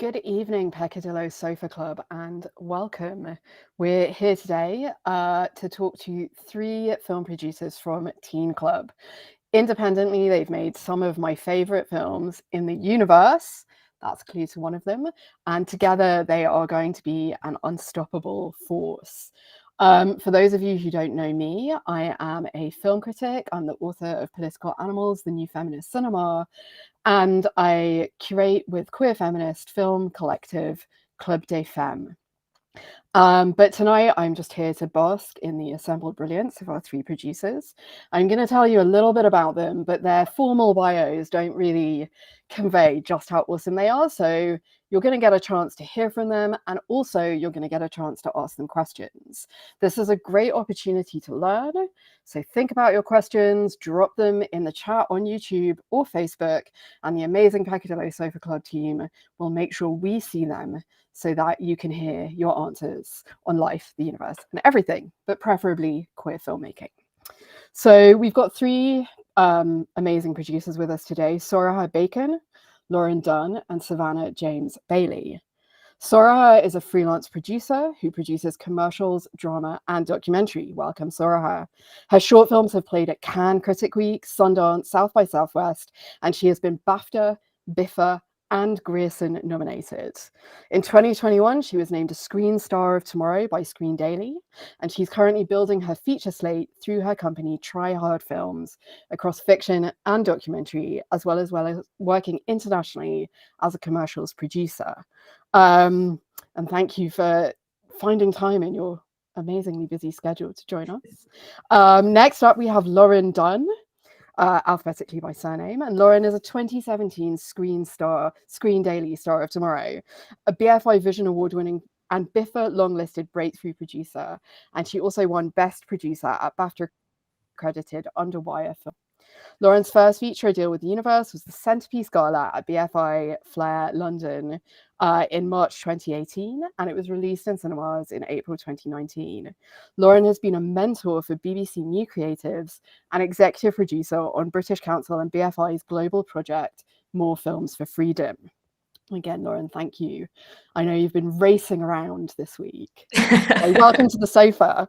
Good evening, Peccadillo Sofa Club, and welcome. We're here today to talk to three film producers from Teen Club. Independently, they've made some of my favorite films in the universe. That's a clue to one of them. And together, they are going to be an unstoppable force. For those of you who don't know me, I am a film critic. I'm the author of Political Animals, the new Feminist Cinema, and I curate with queer feminist film collective Club des Femmes. But tonight I'm just here to bask in the assembled brilliance of our three producers. I'm going to tell you a little bit about them, but their formal bios don't really convey just how awesome they are. So you're going to get a chance to hear from them, and also you're going to get a chance to ask them questions. This is a great opportunity to learn. So think about your questions, drop them in the chat on YouTube or Facebook, and the amazing Peccadillo Sofa Club team will make sure we see them so that you can hear your answers on life, the universe, and everything, but preferably queer filmmaking. So we've got three amazing producers with us today: Sorcha, Loran Dunn, and Savannah James-Bayly. Sorcha is a freelance producer who produces commercials, drama, and documentary. Welcome, Sorcha. Her short films have played at Cannes Critic Week, Sundance, South by Southwest, and she has been BAFTA, BIFA, and Grierson nominated. In 2021, she was named a Screen Star of Tomorrow by Screen Daily, and she's currently building her feature slate through her company Try Hard Films across fiction and documentary, as well as working internationally as a commercials producer. And thank you for finding time in your amazingly busy schedule to join us. Next up, we have Loran Dunn, alphabetically by surname, and Loran is a 2017 Screen Daily Star of Tomorrow, a BFI Vision Award-winning and BIFA long-listed breakthrough producer, and she also won Best Producer at BAFTA-credited Underwire film. Loran's first feature deal with the universe was the Centerpiece Gala at BFI Flair London in March 2018, and it was released in cinemas in April 2019. Loran has been a mentor for BBC New Creatives and executive producer on British Council and BFI's global project, More Films for Freedom. Again, Loran, thank you. I know you've been racing around this week. So welcome to the sofa.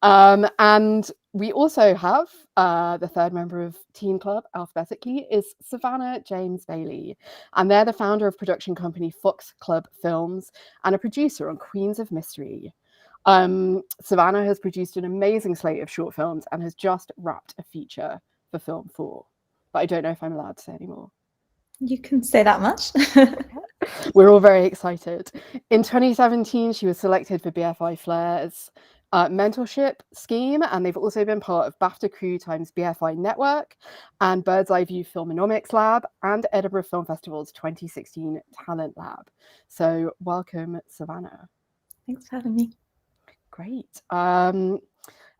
And we also have the third member of Teen Club, alphabetically, is Savannah James-Bayly. And they're the founder of production company Fox Club Films and a producer on Queens of Mystery. Savannah has produced an amazing slate of short films and has just wrapped a feature for Film 4. But I don't know if I'm allowed to say anymore. You can say that much. We're all very excited. In 2017, she was selected for BFI Flair's mentorship scheme, and they've also been part of BAFTA Crew times BFI Network and Bird's Eye View Filmonomics Lab and Edinburgh Film Festival's 2016 Talent Lab. So welcome, Savannah. Thanks for having me. Great.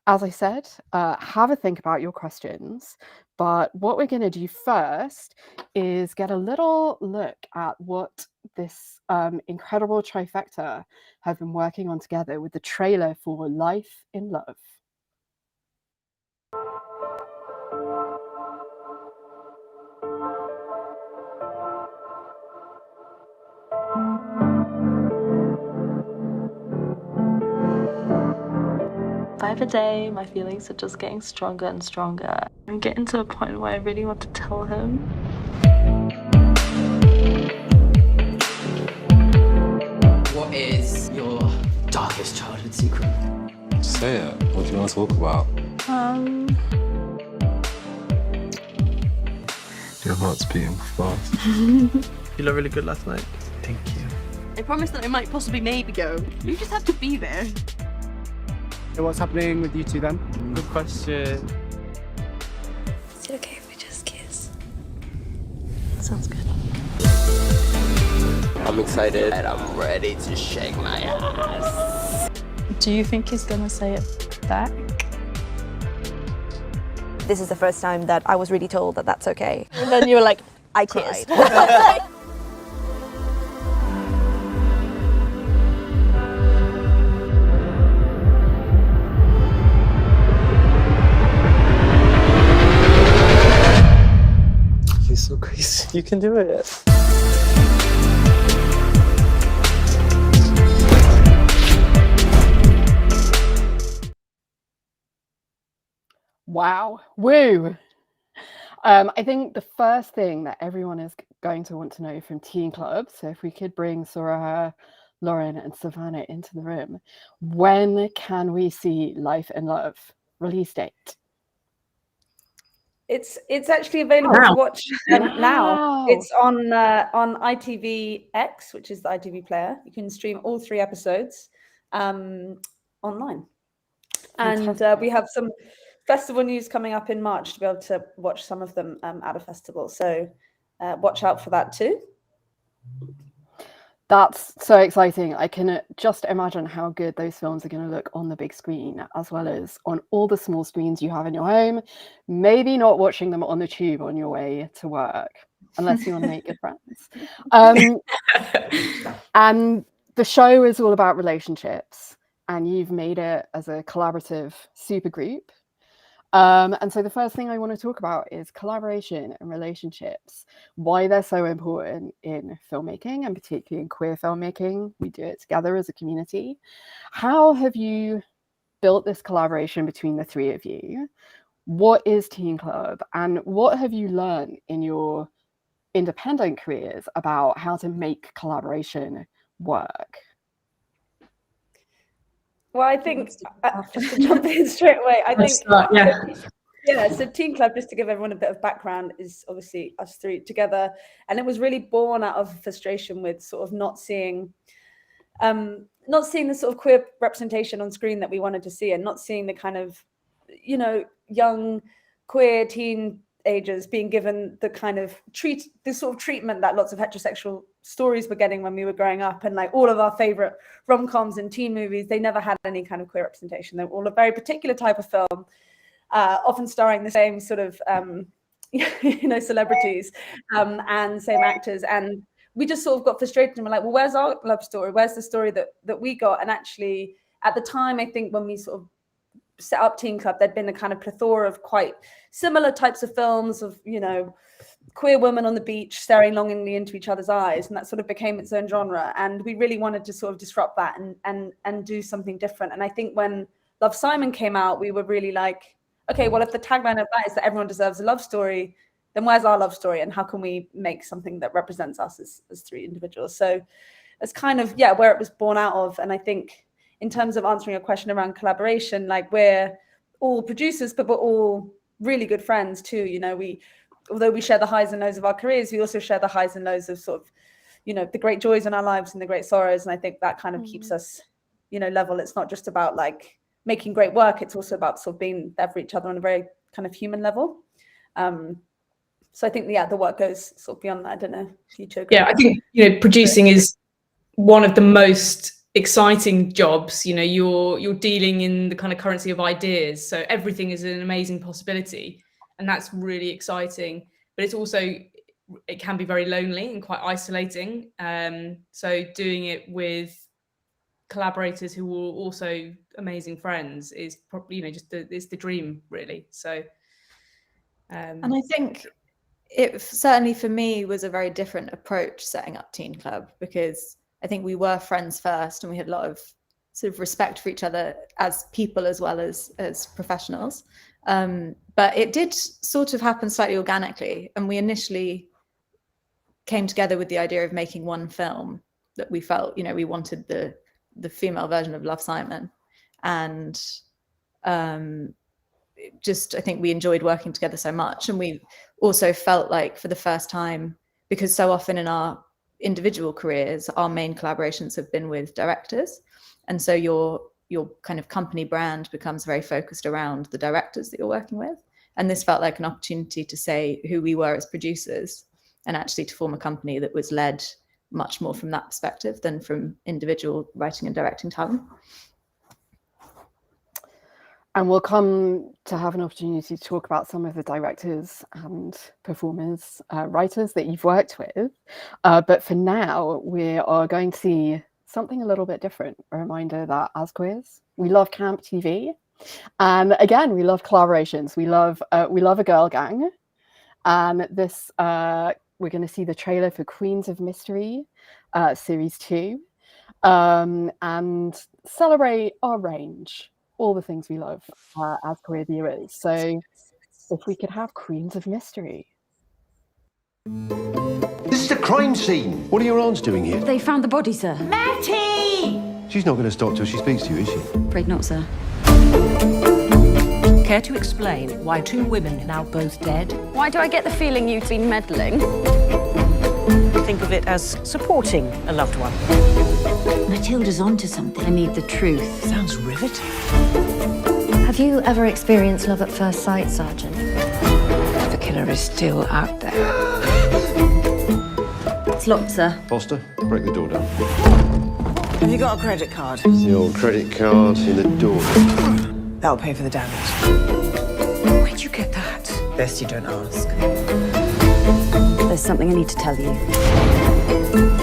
As I said, have a think about your questions, but what we're going to do first is get a little look at what this incredible trifecta have been working on together with the trailer for Life in Love. By the day, my feelings are just getting stronger and stronger. I'm getting to a point where I really want to tell him. What is your darkest childhood secret? Say it. What do you want to talk about? Your heart's beating fast. You look really good last night. Thank you. I promise that I might possibly maybe go. You just have to be there. So what's happening with you two then? Good question. Is it okay if we just kiss? Sounds good. I'm excited and I'm ready to shake my ass. Do you think he's gonna say it back? This is the first time that I was really told that that's okay. And then you were like, I cried. cried. You're so crazy. You can do it. Wow. Woo. I think the first thing that everyone is going to want to know from Teen Club, so if we could bring Sorcha, Loran and Savannah into the room, when can we see Life and Love? Release date? It's actually available to watch now. Wow. It's on ITVX, which is the ITV player. You can stream all 3 episodes online. And we have some festival news coming up in March to be able to watch some of them at a festival. So watch out for that too. That's so exciting. I can just imagine how good those films are going to look on the big screen, as well as on all the small screens you have in your home. Maybe not watching them on the tube on your way to work, unless you want to make good friends. And the show is all about relationships, and you've made it as a collaborative supergroup. And so the first thing I want to talk about is collaboration and relationships, why they're so important in filmmaking, and particularly in queer filmmaking. We do it together as a community. How have you built this collaboration between the 3 of you? What is Teen Club, and what have you learned in your independent careers about how to make collaboration work? Well, I think just to jump in straight away, I think so Teen Club, just to give everyone a bit of background, is obviously us 3 together, and it was really born out of frustration with sort of not seeing the sort of queer representation on screen that we wanted to see, and not seeing the kind of, you know, young queer teenagers being given the kind of treatment that lots of heterosexual stories were getting when we were growing up. And like all of our favorite rom-coms and teen movies, they never had any kind of queer representation. They were all a very particular type of film, often starring the same sort of celebrities and same actors. And we just sort of got frustrated and we're like, well, where's our love story? Where's the story that we got? And actually at the time, I think when we sort of set up Teen Club, there'd been a kind of plethora of quite similar types of films of, you know, queer women on the beach staring longingly into each other's eyes, and that sort of became its own genre. And we really wanted to sort of disrupt that and do something different. And I think when Love, Simon came out, we were really like, okay, well, if the tagline of that is that everyone deserves a love story, then where's our love story, and how can we make something that represents us as 3 individuals? So it's kind of where it was born out of. And I think in terms of answering a question around collaboration, like we're all producers, but we're all really good friends too. You know, although we share the highs and lows of our careers, we also share the highs and lows of sort of, you know, the great joys in our lives and the great sorrows. And I think that kind of keeps us, you know, level. It's not just about like making great work. It's also about sort of being there for each other on a very kind of human level. So I think, the work goes sort of beyond that. I don't know if you agree. Yeah, I think, you know, producing is one of the most exciting jobs. You know, you're dealing in the kind of currency of ideas. So everything is an amazing possibility. And that's really exciting, but it's also, it can be very lonely and quite isolating. So doing it with collaborators who are also amazing friends is probably, you know, it's the dream really. So, and I think it certainly for me was a very different approach setting up Teen Club, because I think we were friends first and we had a lot of sort of respect for each other as people as well as professionals. But it did sort of happen slightly organically. And we initially came together with the idea of making one film that we felt, you know, we wanted the female version of Love, Simon. And I think we enjoyed working together so much. And we also felt like for the first time, because so often in our individual careers, our main collaborations have been with directors. And so your kind of company brand becomes very focused around the directors that you're working with. And this felt like an opportunity to say who we were as producers, and actually to form a company that was led much more from that perspective than from individual writing and directing talent. And we'll come to have an opportunity to talk about some of the directors and performers, writers that you've worked with. But for now, we are going to see something a little bit different. A reminder that as queers, we love camp TV. And again, we love collaborations. We love a girl gang. And this, we're going to see the trailer for Queens of Mystery, Series 2, and celebrate our range, all the things we love as queer viewers. So if we could have Queens of Mystery. This is a crime scene. What are your aunts doing here? They found the body, sir. Matty! She's not going to stop till she speaks to you, is she? Afraid not, sir. Care to explain why 2 women are now both dead? Why do I get the feeling you've been meddling? Think of it as supporting a loved one. Matilda's onto something. I need the truth. Sounds riveting. Have you ever experienced love at first sight, Sergeant? The killer is still out there. It's locked, sir. Foster, break the door down. Have you got a credit card? The old credit card in the door. That'll pay for the damage. Where'd you get that? Best you don't ask. There's something I need to tell you.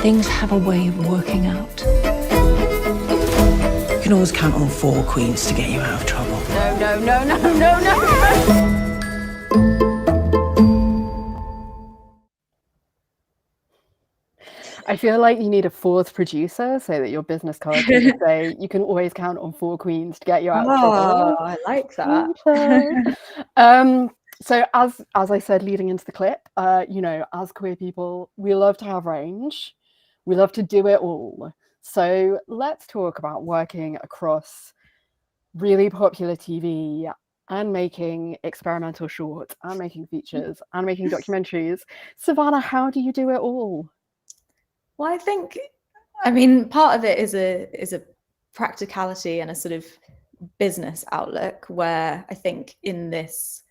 Things have a way of working out. You can always count on 4 queens to get you out of trouble. No. I feel like you need a 4th producer so that your business card can say you can always count on 4 queens to get you out of trouble. I like that. So as I said leading into the clip, as queer people, we love to have range. We love to do it all. So let's talk about working across really popular TV and making experimental shorts and making features and making documentaries. Savannah, how do you do it all? Well, part of it is a practicality and a sort of business outlook where I think in this,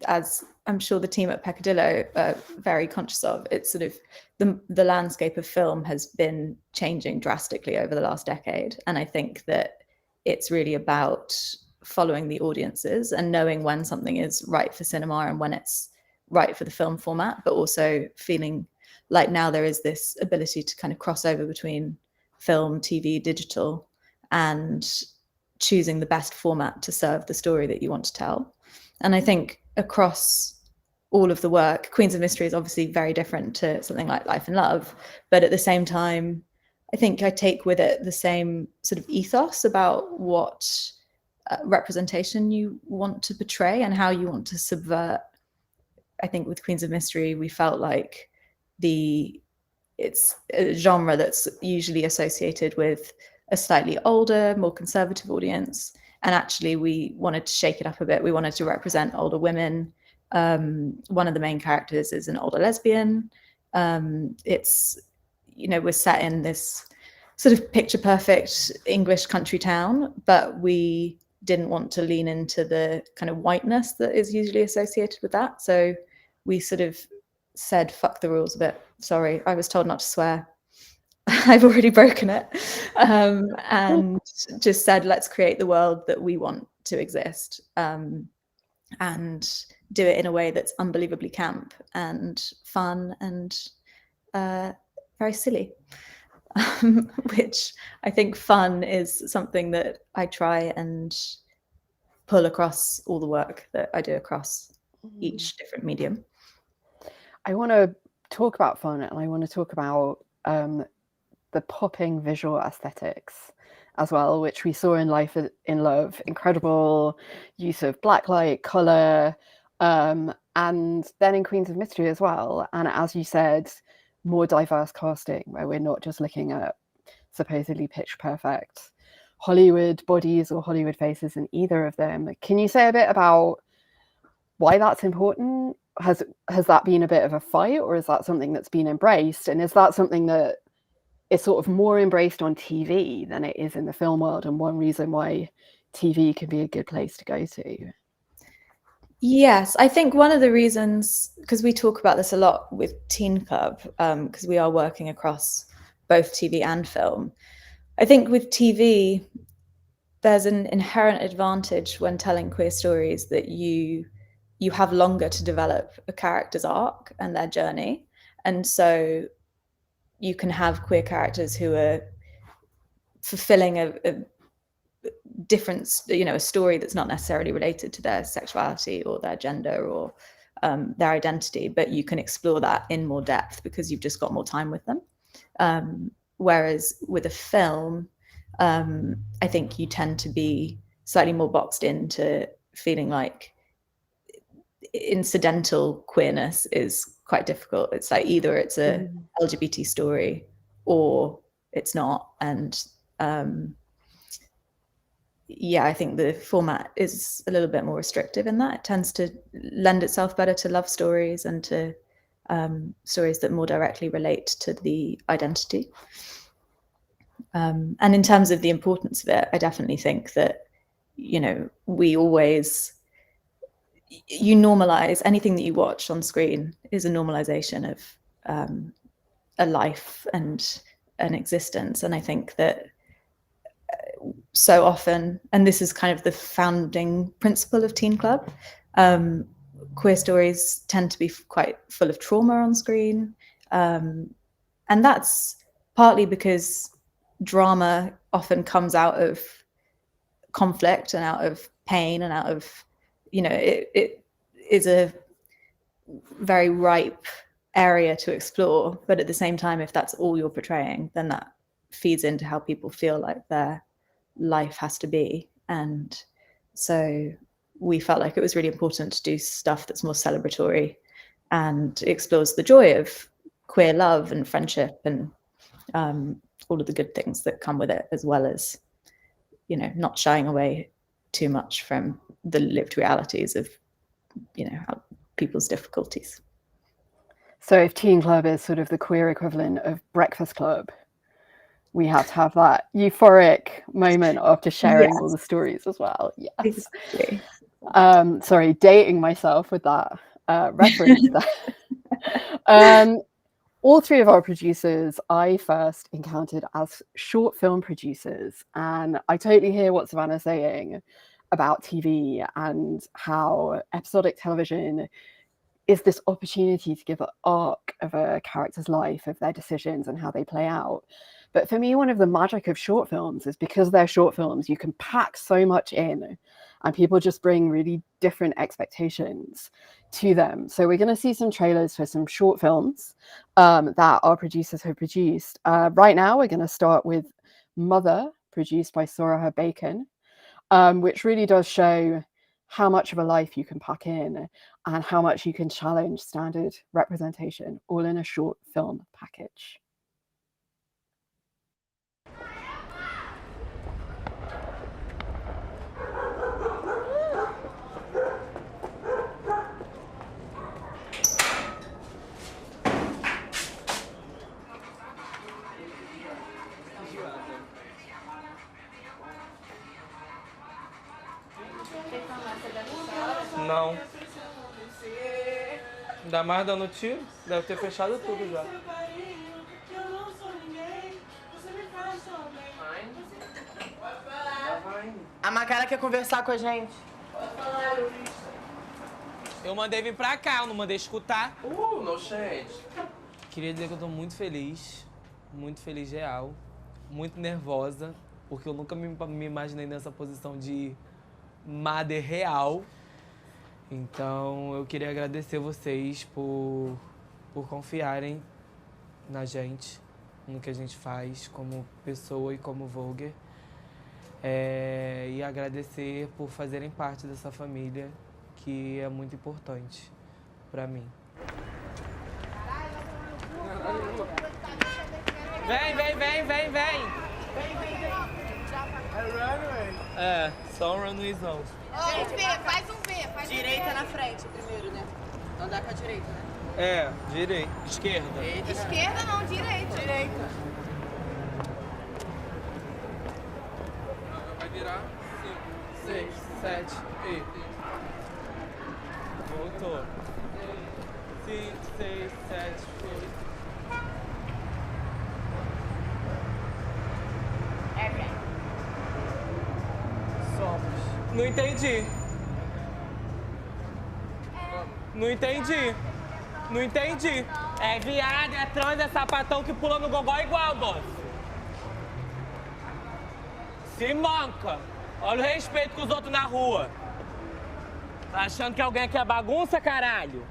as I'm sure the team at Peccadillo are very conscious of, it's sort of the landscape of film has been changing drastically over the last decade. And I think that it's really about following the audiences and knowing when something is right for cinema and when it's right for the film format, but also feeling like now there is this ability to kind of cross over between film, TV, digital, and choosing the best format to serve the story that you want to tell. And I think across all of the work, Queens of Mystery is obviously very different to something like Life and Love, but at the same time, I think I take with it the same sort of ethos about what representation you want to portray and how you want to subvert. I think with Queens of Mystery, we felt like it's a genre that's usually associated with a slightly older, more conservative audience. And actually we wanted to shake it up a bit. We wanted to represent older women. One of the main characters is an older lesbian. It's, we're set in this sort of picture perfect English country town, but we didn't want to lean into the kind of whiteness that is usually associated with that. So we sort of said, fuck the rules a bit. Sorry, I was told not to swear. I've already broken it. And just said, let's create the world that we want to exist, and do it in a way that's unbelievably camp and fun and very silly. Which I think fun is something that I try and pull across all the work that I do across each different medium. I want to talk about fun, and I want to talk about the popping visual aesthetics as well, which we saw in Life in Love. Incredible use of blacklight, color, and then in Queens of Mystery as well. And as you said, more diverse casting, where we're not just looking at supposedly pitch perfect Hollywood bodies or Hollywood faces in either of them. Can you say a bit about why that's important? Has that been a bit of a fight, or is that something that's been embraced? And is that something that is sort of more embraced on TV than it is in the film world, and one reason why TV can be a good place to go to? Yes, I think one of the reasons, because we talk about this a lot with Teen Club, because we are working across both TV and film. I think with TV, there's an inherent advantage when telling queer stories that you have longer to develop a character's arc and their journey. And so you can have queer characters who are fulfilling a different, a story that's not necessarily related to their sexuality or their gender or their identity, but you can explore that in more depth because you've just got more time with them. Whereas with a film, I think you tend to be slightly more boxed into feeling like incidental queerness is quite difficult. It's like either it's a LGBT story or it's not. And yeah, I think the format is a little bit more restrictive in that. It tends to lend itself better to love stories and to stories that more directly relate to the identity. And in terms of the importance of it, I definitely think that, you know, you normalize anything that you watch on screen is a normalization of a life and an existence. And I think that so often, and this is kind of the founding principle of Teen Club, queer stories tend to be quite full of trauma on screen. And that's partly because drama often comes out of conflict and out of pain and out of, you know, it is a very ripe area to explore. But at the same time, if that's all you're portraying, then that feeds into how people feel like their life has to be. And so we felt like it was really important to do stuff that's more celebratory and explores the joy of queer love and friendship and all of the good things that come with it, as well as, you know, not shying away too much from the lived realities of, you know, people's difficulties. So if Teen Club is sort of the queer equivalent of Breakfast Club, we have to have that euphoric moment after sharing all the stories as well. Yes. Exactly. Sorry, dating myself with that reference there. All three of our producers I first encountered as short film producers, and I totally hear what Savannah's saying about TV and how episodic television is this opportunity to give an arc of a character's life, of their decisions and how they play out. But for me, one of the magic of short films is because they're short films, you can pack so much in and people just bring really different expectations to them. So we're going to see some trailers for some short films that our producers have produced. Right now, we're going to start with Mother, produced by Sorcha Bacon, which really does show how much of a life you can pack in and how much you can challenge standard representation, all in a short film package. Não. Ainda mais dando tiro, deve ter fechado tudo já. A Macara quer conversar com a gente. Eu mandei vir pra cá, eu não mandei escutar. No shade. Queria dizer que eu tô muito feliz real, muito nervosa, porque eu nunca me imaginei nessa posição de mother real. Então, eu queria agradecer vocês por confiarem na gente, no que a gente faz como pessoa e como vlogger. E agradecer por fazerem parte dessa família, que é muito importante pra mim. Vem! É, só um runwayzão. Gente, faz um V, faz direita na frente primeiro, né? Andar com a direita, né? É, direita. Esquerda. Esquerda não, direita. Direita. Vai virar 5, 6, 7 e... Voltou. 5, 6, 7, foi. Somos. Não entendi. Não entendi. É viado, é trans, é sapatão que pula no gogó igual, boss. Se manca. Olha o respeito com os outros na rua. Tá achando que alguém aqui é bagunça, caralho?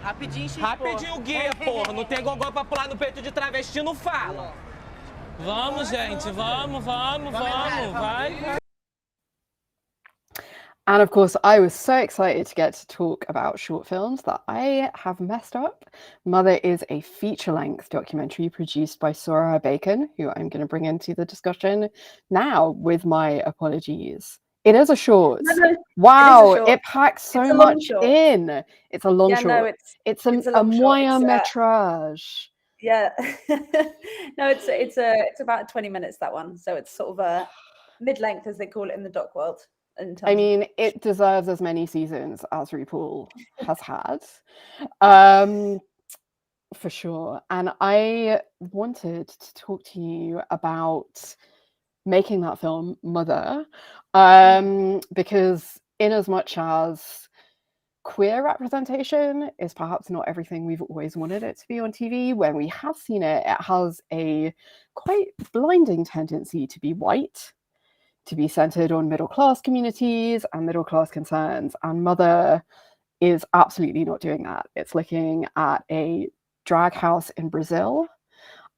Rapidinho, Rapidinho, guia, porra. Não tem gogó pra pular no peito de travesti, não fala. Vamos, gente, vamos, vai. And of course, I was so excited to get to talk about short films that I have messed up. Mother is a feature-length documentary produced by Sorcha Bacon, who I'm going to bring into the discussion now with my apologies. It is a short. No, wow, it is a short. It packs so It's a long much short. in. It's a long Yeah, short. no, it's a long short. moyen métrage. Yeah. No, it's about 20 minutes, that one. So it's sort of a mid-length, as they call it in the doc world. I mean, it deserves as many seasons as RuPaul has had, for sure. And I wanted to talk to you about making that film, Mother, because in as much as queer representation is perhaps not everything we've always wanted it to be on TV, when we have seen it, it has a quite blinding tendency to be white, to be centered on middle-class communities and middle-class concerns. And Mother is absolutely not doing that. It's looking at a drag house in Brazil,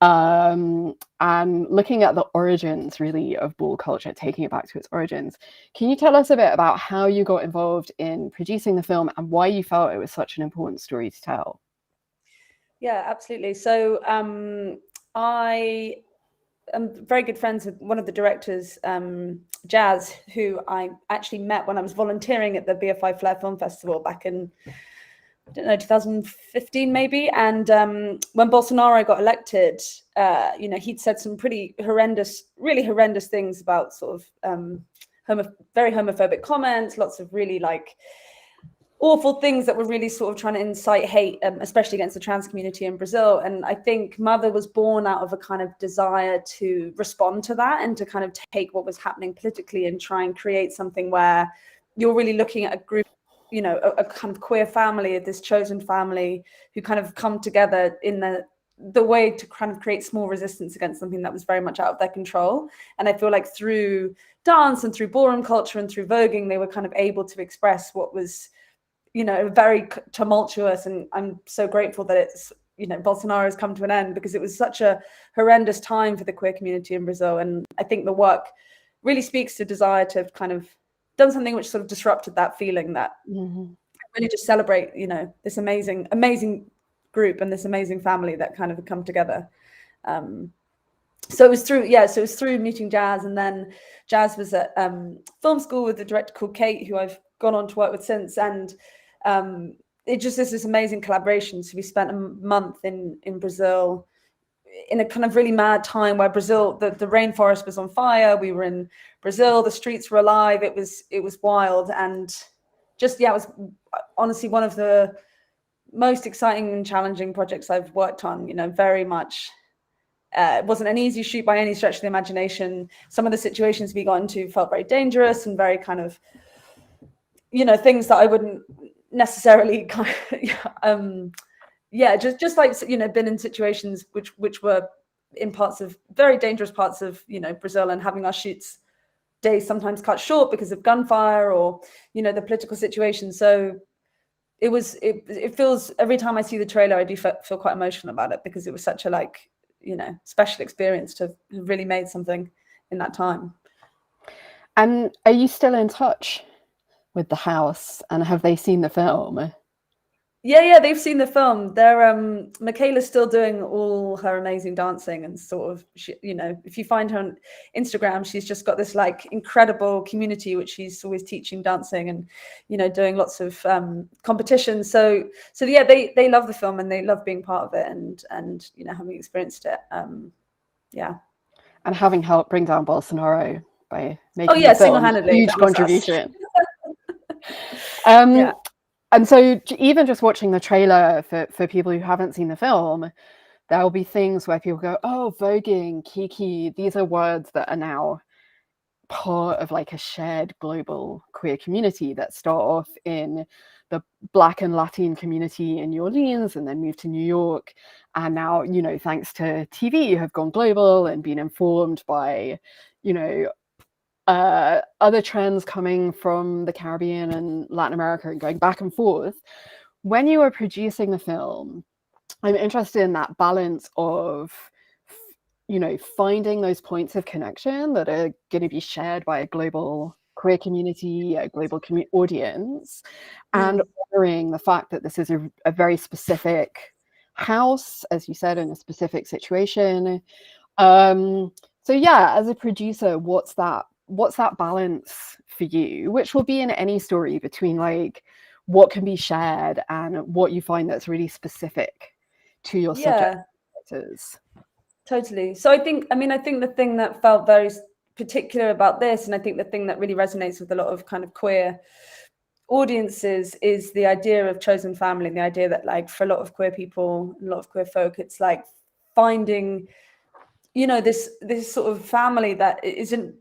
and looking at the origins, really, of ball culture, taking it back to its origins. Can you tell us a bit about how you got involved in producing the film and why you felt it was such an important story to tell? Yeah, absolutely. So I am very good friends with one of the directors, Jazz, who I actually met when I was volunteering at the BFI Flair Film Festival back in, I don't know, 2015 maybe. And when Bolsonaro got elected, you know, he'd said some pretty horrendous, really horrendous things about sort of very homophobic comments, lots of really like awful things that were really sort of trying to incite hate, especially against the trans community in Brazil. And I think Mother was born out of a kind of desire to respond to that and to kind of take what was happening politically and try and create something where you're really looking at a group, you know, a kind of queer family, this chosen family who kind of come together in the way to kind of create small resistance against something that was very much out of their control. And I feel like through dance and through ballroom culture and through voguing, they were kind of able to express what was, you know, very tumultuous. And I'm so grateful that it's, you know, Bolsonaro has come to an end, because it was such a horrendous time for the queer community in Brazil. And I think the work really speaks to desire to have kind of done something which sort of disrupted that feeling, that really just celebrate, you know, this amazing group and this amazing family that kind of had come together. So it was through meeting Jazz, and then Jazz was at film school with a director called Kate, who I've gone on to work with since. And it just is this amazing collaboration. So we spent a month in Brazil in a kind of really mad time where Brazil, the rainforest was on fire. We were in Brazil, the streets were alive. It was wild. And just, yeah, it was honestly one of the most exciting and challenging projects I've worked on, you know, very much. It wasn't an easy shoot by any stretch of the imagination. Some of the situations we got into felt very dangerous and very kind of, you know, things that I wouldn't necessarily kind of, just like, you know, been in situations which were in parts of very dangerous parts of, you know, Brazil, and having our shoots days sometimes cut short because of gunfire or, you know, the political situation. So it feels, every time I see the trailer, I do feel quite emotional about it, because it was such a, like, you know, special experience to have really made something in that time. And are you still in touch with the house, and have they seen the film? Yeah, they've seen the film. They're Michaela's still doing all her amazing dancing, and sort of, you know, if you find her on Instagram, she's just got this like incredible community which she's always teaching dancing and, you know, doing lots of competitions. So yeah, they love the film and they love being part of it, and you know, having experienced it. Yeah, and having helped bring down Bolsonaro by making the film, single-handedly, huge contribution. Yeah. And so even just watching the trailer, for people who haven't seen the film, there will be things where people go, oh, voguing, kiki, these are words that are now part of like a shared global queer community that start off in the Black and Latin community in New Orleans and then moved to New York. And now, you know, thanks to TV, have gone global and been informed by, you know, other trends coming from the Caribbean and Latin America and going back and forth. When you were producing the film, I'm interested in that balance of you know, finding those points of connection that are going to be shared by a global queer community, a global audience, and honoring the fact that this is a very specific house, as you said, in a specific situation. So yeah, as a producer, what's that balance for you, which will be in any story, between like what can be shared and what you find that's really specific to your subject characters? Totally. So I think the thing that felt very particular about this, and I think the thing that really resonates with a lot of kind of queer audiences, is the idea of chosen family, the idea that like for a lot of queer people, a lot of queer folk, it's like finding, you know, this sort of family that isn't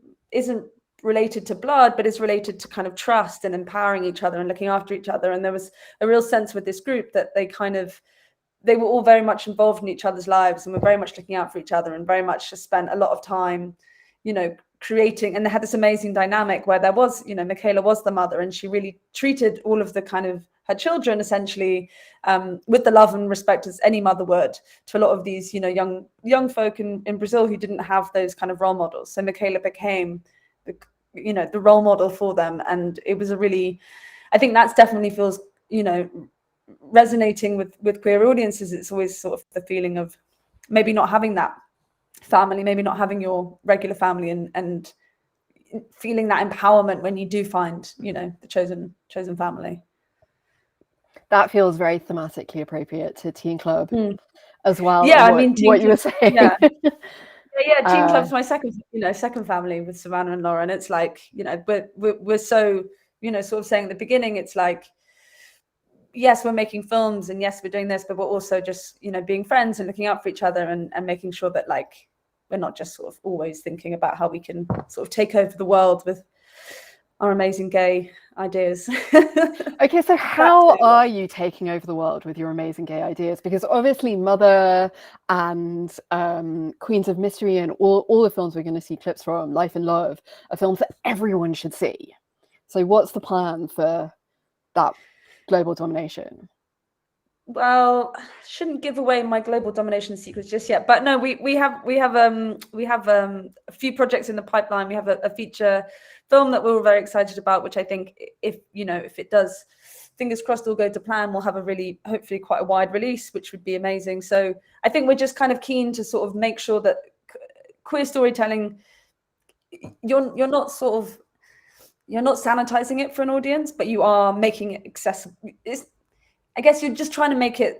related to blood, but is related to kind of trust and empowering each other and looking after each other. And there was a real sense with this group that they were all very much involved in each other's lives and were very much looking out for each other, and very much just spent a lot of time, you know, creating. And they had this amazing dynamic where there was, you know, Michaela was the mother, and she really treated all of the kind of her children essentially with the love and respect as any mother would to a lot of these, you know, young folk in Brazil who didn't have those kind of role models. So Michaela became the role model for them. And it was I think that's definitely feels, you know, resonating with queer audiences. It's always sort of the feeling of maybe not having that family, maybe not having your regular family, and feeling that empowerment when you do find, you know, the chosen family. That feels very thematically appropriate to Teen Club as well. Yeah, what you were saying. Yeah. Teen Club's my second family with Savannah and Loran. It's like, you know, we're so, you know, sort of saying at the beginning, it's like, yes, we're making films, and yes, we're doing this, but we're also just, you know, being friends and looking out for each other, and making sure that like we're not just sort of always thinking about how we can sort of take over the world with our amazing gay ideas. Okay, so how are you taking over the world with your amazing gay ideas? Because obviously Mother and Queens of Mystery and all the films we're going to see clips from, Life and Love, are films that everyone should see. So what's the plan for that global domination? Well, shouldn't give away my global domination secrets just yet, but no, we have a few projects in the pipeline. We have a feature film that we're all very excited about, which I think if it does, fingers crossed, all go to plan, we'll have a really, hopefully quite a wide release, which would be amazing. So I think we're just kind of keen to sort of make sure that queer storytelling, you're not sanitizing it for an audience, but you are making it accessible. I guess you're just trying to make it,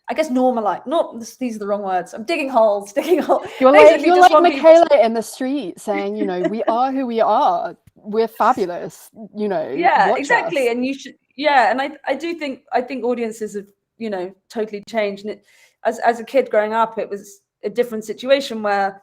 normalize. Not, these are the wrong words. I'm digging holes. You're like Michaela in the street saying, you know, we are who we are. We're fabulous. You know. Yeah, exactly. Us. And you should. Yeah, and I think audiences have, you know, totally changed. And as a kid growing up, it was a different situation where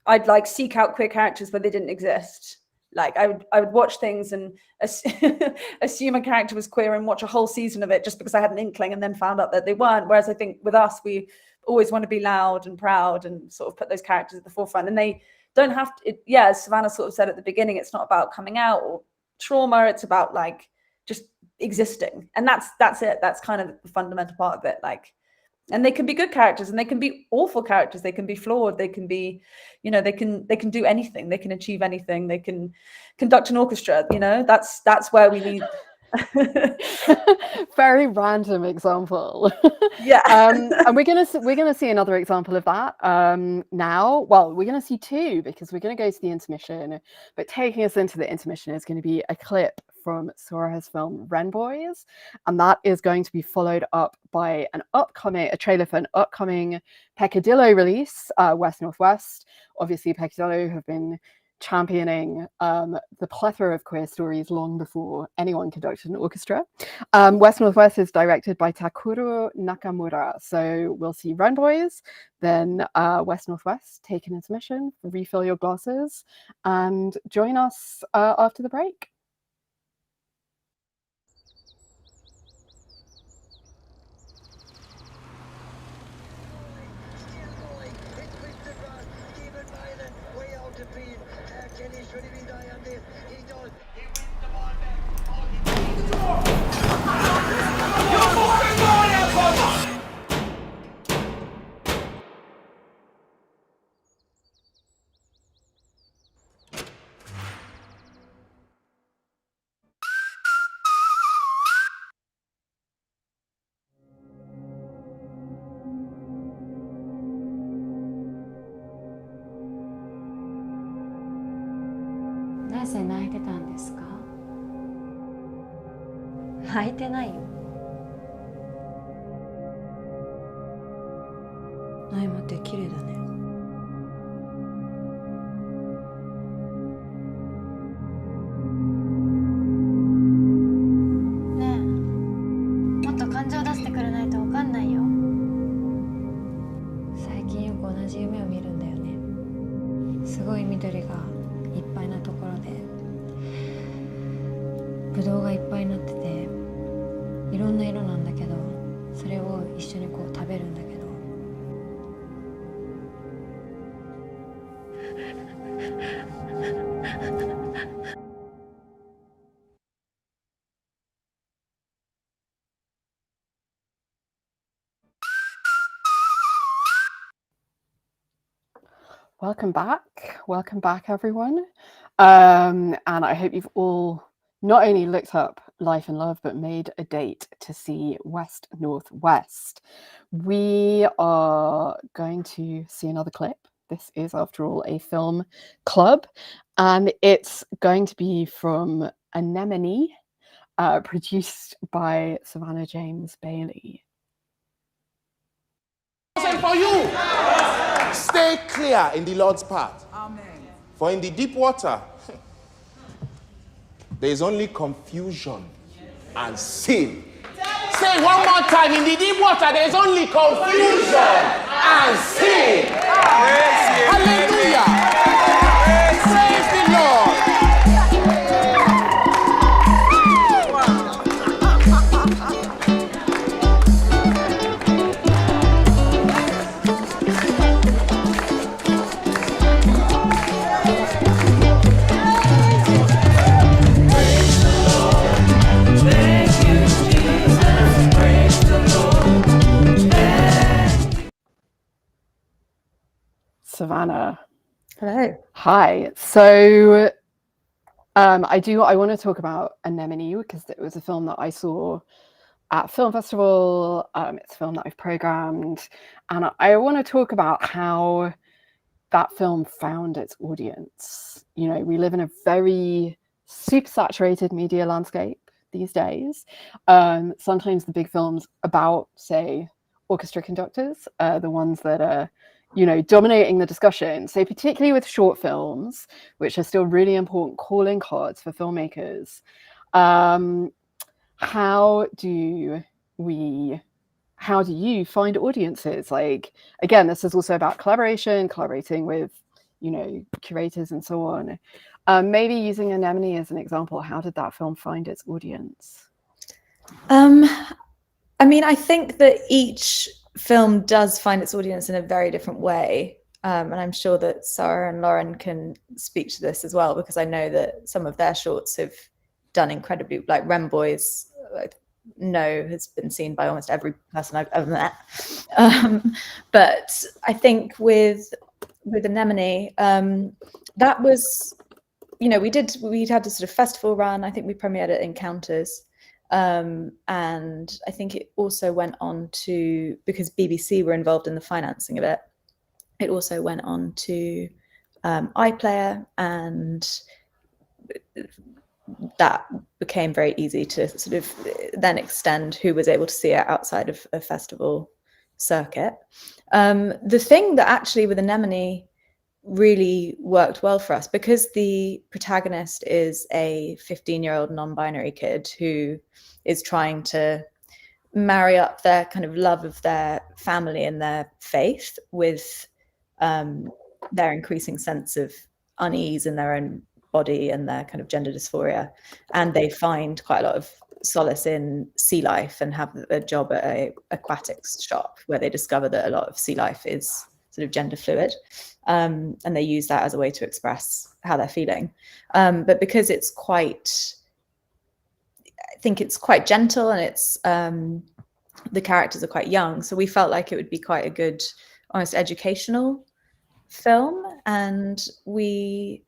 I'd like seek out queer characters where they didn't exist. Like I would watch things and assume a character was queer and watch a whole season of it just because I had an inkling, and then found out that they weren't. Whereas I think with us, we always want to be loud and proud and sort of put those characters at the forefront. And they don't have to. As Savannah sort of said at the beginning, it's not about coming out or trauma. It's about like just existing, and that's it. That's kind of the fundamental part of it. Like. And they can be good characters, and they can be awful characters. They can be flawed. They can be, you know, they can do anything. They can achieve anything. They can conduct an orchestra. You know, that's where we need. Very random example. Yeah. And we're gonna see another example of that now. Well, we're gonna see two, because we're gonna go to the intermission. But taking us into the intermission is going to be a clip from Sorcha's film Wren Boys, and that is going to be followed up by a trailer for an upcoming Peccadillo release, West Northwest. Obviously, Peccadillo have been championing the plethora of queer stories long before anyone conducted an orchestra. West Northwest is directed by Takuro Nakamura. So we'll see Wren Boys, then West Northwest. Take an intermission, refill your glasses, and join us after the break. なぜ泣いてたんですか？泣いてないよ。ナイマって綺麗だね。ねえ、もっと感情出してくれないとわかんないよ。最近よく同じ夢を見るんだよね。すごい緑がいっぱいなところで、ブドウがいっぱいになってて、いろんな色なんだけど、それを一緒にこう食べるんだけど。Welcome back everyone. And I hope you've all not only looked up Life and Love, but made a date to see West Northwest. We are going to see another clip. This is, after all, a film club, and it's going to be from Anemone, produced by Savannah James-Bayly. For you, stay clear in the Lord's path. Amen. For in the deep water, there is only confusion and sin. Say one more time. In the deep water, there is only confusion and sin. Hallelujah. Praise the Lord. Savannah. Hello. Hi. So I want to talk about Anemone because it was a film that I saw at film festival. It's a film that I've programmed, and I want to talk about how that film found its audience. You know, we live in a very super saturated media landscape these days. Sometimes the big films about, say, orchestra conductors are the ones that are, you know, dominating the discussion. So particularly with short films, which are still really important calling cards for filmmakers, how do you find audiences? Like, again, this is also about collaborating with, you know, curators and so on. Maybe using Anemone as an example, how did that film find its audience? I mean, I think that each film does find its audience in a very different way. And I'm sure that Sarah and Loran can speak to this as well, because I know that some of their shorts have done incredibly, like Rem Boys, I know has been seen by almost every person I've ever met. But I think with Anemone, that was, you know, we'd had a sort of festival run. I think we premiered at Encounters. And I think it also went on to, because BBC were involved in the financing of it, it also went on to iPlayer, and that became very easy to sort of then extend who was able to see it outside of a festival circuit. The thing that actually with Anemone really worked well for us, because the protagonist is a 15-year-old non-binary kid who is trying to marry up their kind of love of their family and their faith with their increasing sense of unease in their own body and their kind of gender dysphoria. And they find quite a lot of solace in sea life and have a job at an aquatics shop where they discover that a lot of sea life is sort of gender fluid. And they use that as a way to express how they're feeling. But because it's quite, I think it's quite gentle, and it's the characters are quite young, so we felt like it would be quite a good, almost educational film. And we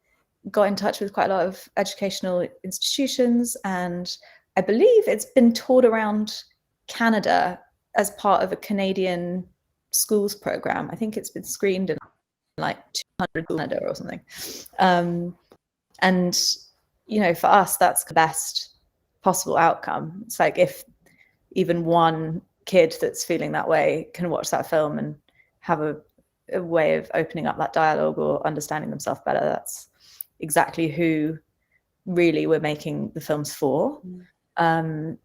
got in touch with quite a lot of educational institutions, and I believe it's been toured around Canada as part of a Canadian schools program. I think it's been screened in like 200 Canada or something. And, you know, for us, that's the best possible outcome. It's like if even one kid that's feeling that way can watch that film and have a way of opening up that dialogue or understanding themselves better, that's exactly who really we're making the films for. And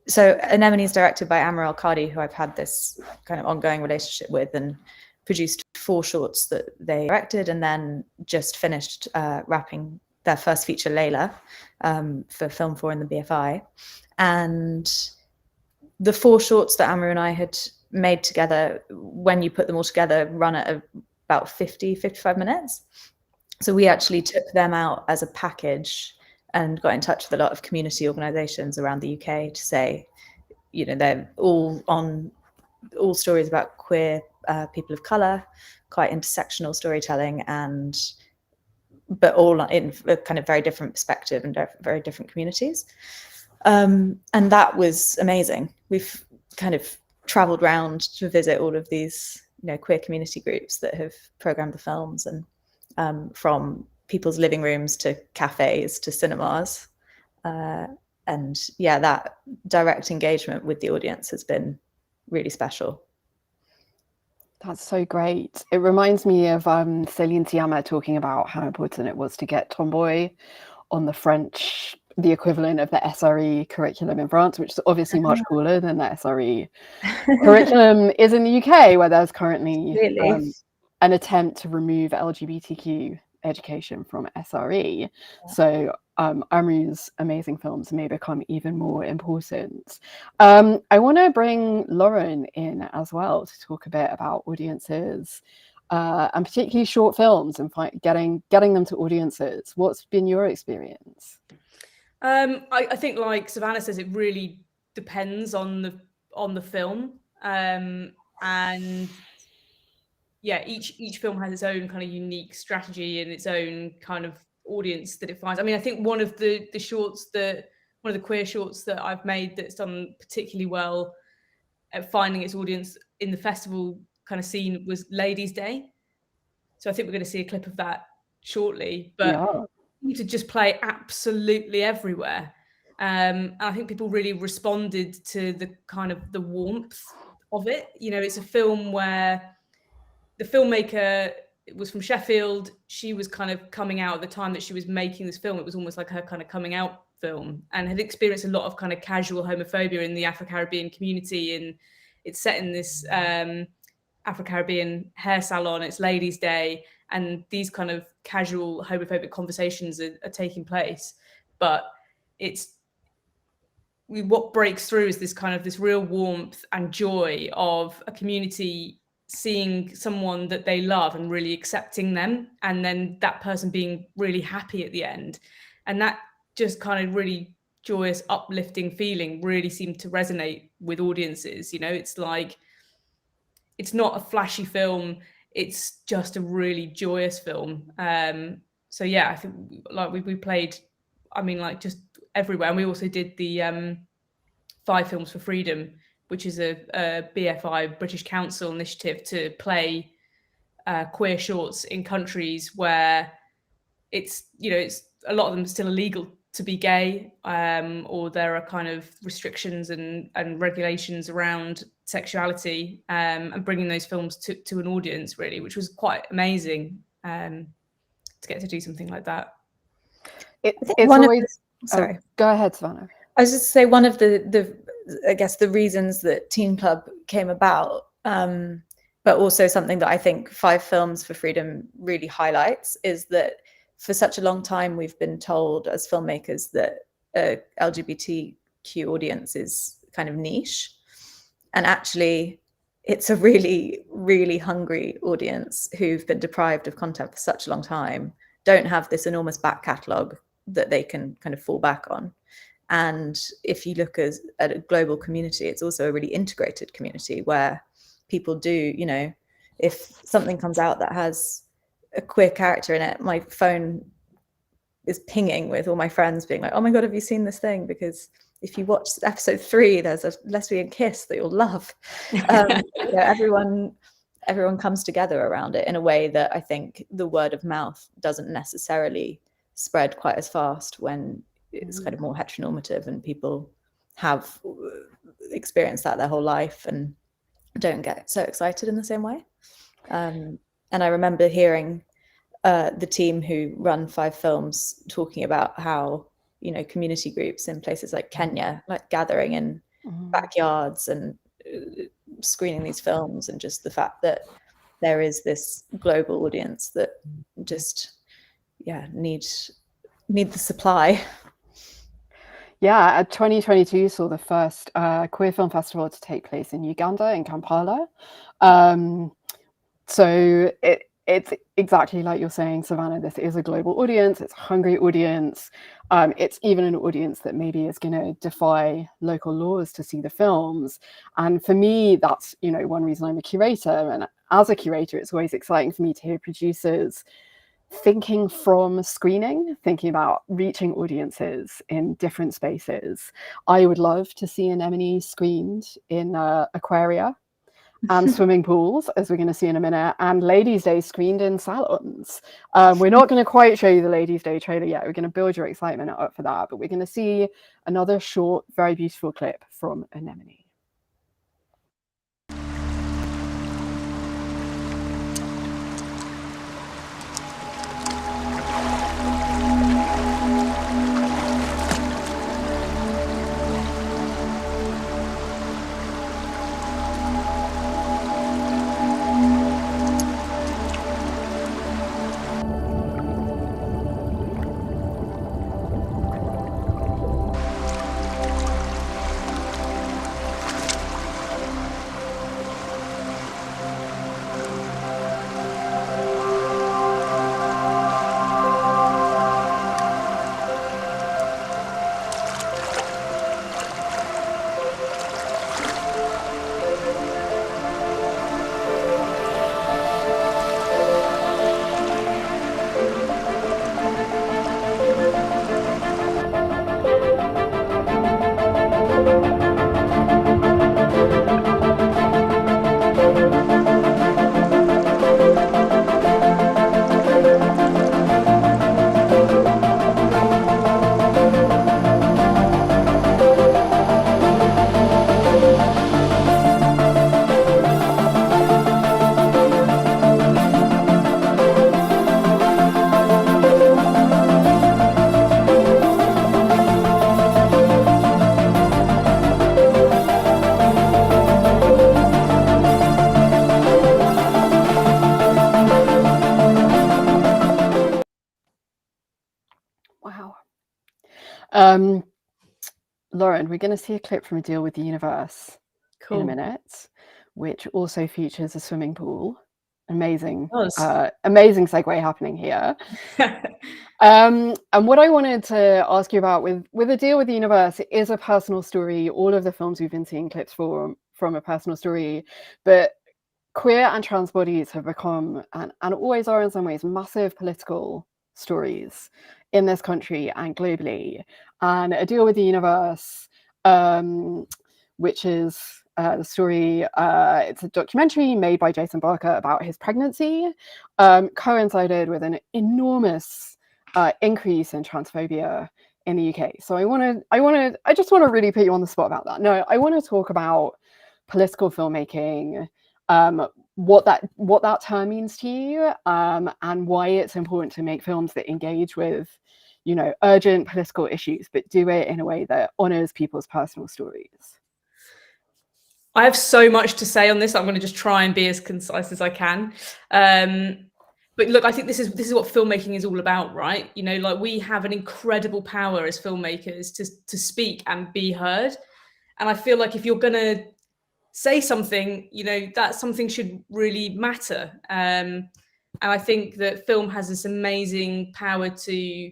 so Anemone is directed by Amar El-Kadi, who I've had this kind of ongoing relationship with, and produced 4 shorts that they directed, and then just finished wrapping their first feature, Layla, for Film 4 in the BFI. And the 4 shorts that Amar and I had made together, when you put them all together, run at about 55 minutes. So we actually took them out as a package and got in touch with a lot of community organisations around the UK to say, you know, they're all stories about queer people of colour, quite intersectional storytelling, but all in a kind of very different perspective and very different communities. And that was amazing. We've kind of travelled around to visit all of these, you know, queer community groups that have programmed the films, and from people's living rooms to cafes to cinemas. And yeah, that direct engagement with the audience has been really special. That's so great. It reminds me of Céline Sciamma talking about how important it was to get Tomboy on the equivalent of the SRE curriculum in France, which is obviously much cooler than the SRE curriculum is in the UK, where there's currently an attempt to remove LGBTQ education from SRE. So Amar's amazing films may become even more important. I want to bring Loran in as well to talk a bit about audiences, and particularly short films, and getting them to audiences. What's been your experience? I think, like Savannah says, it really depends on the film, and yeah, each film has its own kind of unique strategy and its own kind of audience that it finds. I mean, I think one of the queer shorts that I've made that's done particularly well at finding its audience in the festival kind of scene was Ladies' Day. So I think we're going to see a clip of that shortly, but to just play absolutely everywhere. And I think people really responded to the kind of the warmth of it. You know, it's a film where the filmmaker was from Sheffield. She was kind of coming out at the time that she was making this film. It was almost like her kind of coming out film, and had experienced a lot of kind of casual homophobia in the Afro-Caribbean community. And it's set in this Afro-Caribbean hair salon. It's Ladies' Day, and these kind of casual homophobic conversations are taking place. But what breaks through is this kind of this real warmth and joy of a community seeing someone that they love and really accepting them, and then that person being really happy at the end. And that just kind of really joyous, uplifting feeling really seemed to resonate with audiences. You know, it's like, it's not a flashy film, it's just a really joyous film. So yeah, I think like we played, I mean, like just everywhere. And we also did the 5 Films for Freedom, which is a BFI, British Council initiative to play queer shorts in countries where it's, you know, it's a lot of them still illegal to be gay, or there are kind of restrictions and regulations around sexuality, and bringing those films to an audience, really, which was quite amazing to get to do something like that. It's always... Sorry. Go ahead, Savannah. I was just to say, one of the I guess the reasons that Teen Club came about, but also something that I think 5 Films for Freedom really highlights, is that for such a long time we've been told as filmmakers that LGBTQ audience is kind of niche, and actually it's a really, really hungry audience who've been deprived of content for such a long time, don't have this enormous back catalogue that they can kind of fall back on. And if you look at a global community, it's also a really integrated community where people do, you know, if something comes out that has a queer character in it, my phone is pinging with all my friends being like, oh my God, have you seen this thing? Because if you watch episode 3, there's a lesbian kiss that you'll love. You know, everyone everyone comes together around it in a way that I think the word of mouth doesn't necessarily spread quite as fast when it's kind of more heteronormative and people have experienced that their whole life and don't get so excited in the same way. And I remember hearing the team who run 5 Films talking about how, you know, community groups in places like Kenya, like gathering in backyards and screening these films, and just the fact that there is this global audience that just need the supply. Yeah, 2022 saw the first queer film festival to take place in Uganda, in Kampala. So it's exactly like you're saying, Savannah, this is a global audience, it's a hungry audience. It's even an audience that maybe is going to defy local laws to see the films. And for me, that's, you know, one reason I'm a curator. And as a curator, it's always exciting for me to hear producers thinking from screening, thinking about reaching audiences in different spaces. I would love to see Anemone screened in aquaria and swimming pools, as we're going to see in a minute, and Ladies' Day screened in salons. We're not going to quite show you the Ladies' Day trailer yet. We're going to build your excitement up for that, but we're going to see another short, very beautiful clip from Anemone. Loran, we're going to see a clip from A Deal with the Universe in a minute, which also features a swimming pool. Amazing, amazing segue happening here. And what I wanted to ask you about with A Deal with the Universe, it is a personal story. All of the films we've been seeing clips from a personal story, but queer and trans bodies have become, and always are in some ways, massive political stories in this country and globally. And A Deal with the Universe, which is the story, it's a documentary made by Jason Barker about his pregnancy, coincided with an enormous increase in transphobia in the UK. So I just want to really put you on the spot about that. No, I want to talk about political filmmaking, what that term means to you, and why it's important to make films that engage with, you know, urgent political issues, but do it in a way that honors people's personal stories. I have so much to say on this. I'm going to just try and be as concise as I can. But look, I think this is what filmmaking is all about, right? You know, like, we have an incredible power as filmmakers to speak and be heard. And I feel like if you're going to say something, you know, that something should really matter. And I think that film has this amazing power to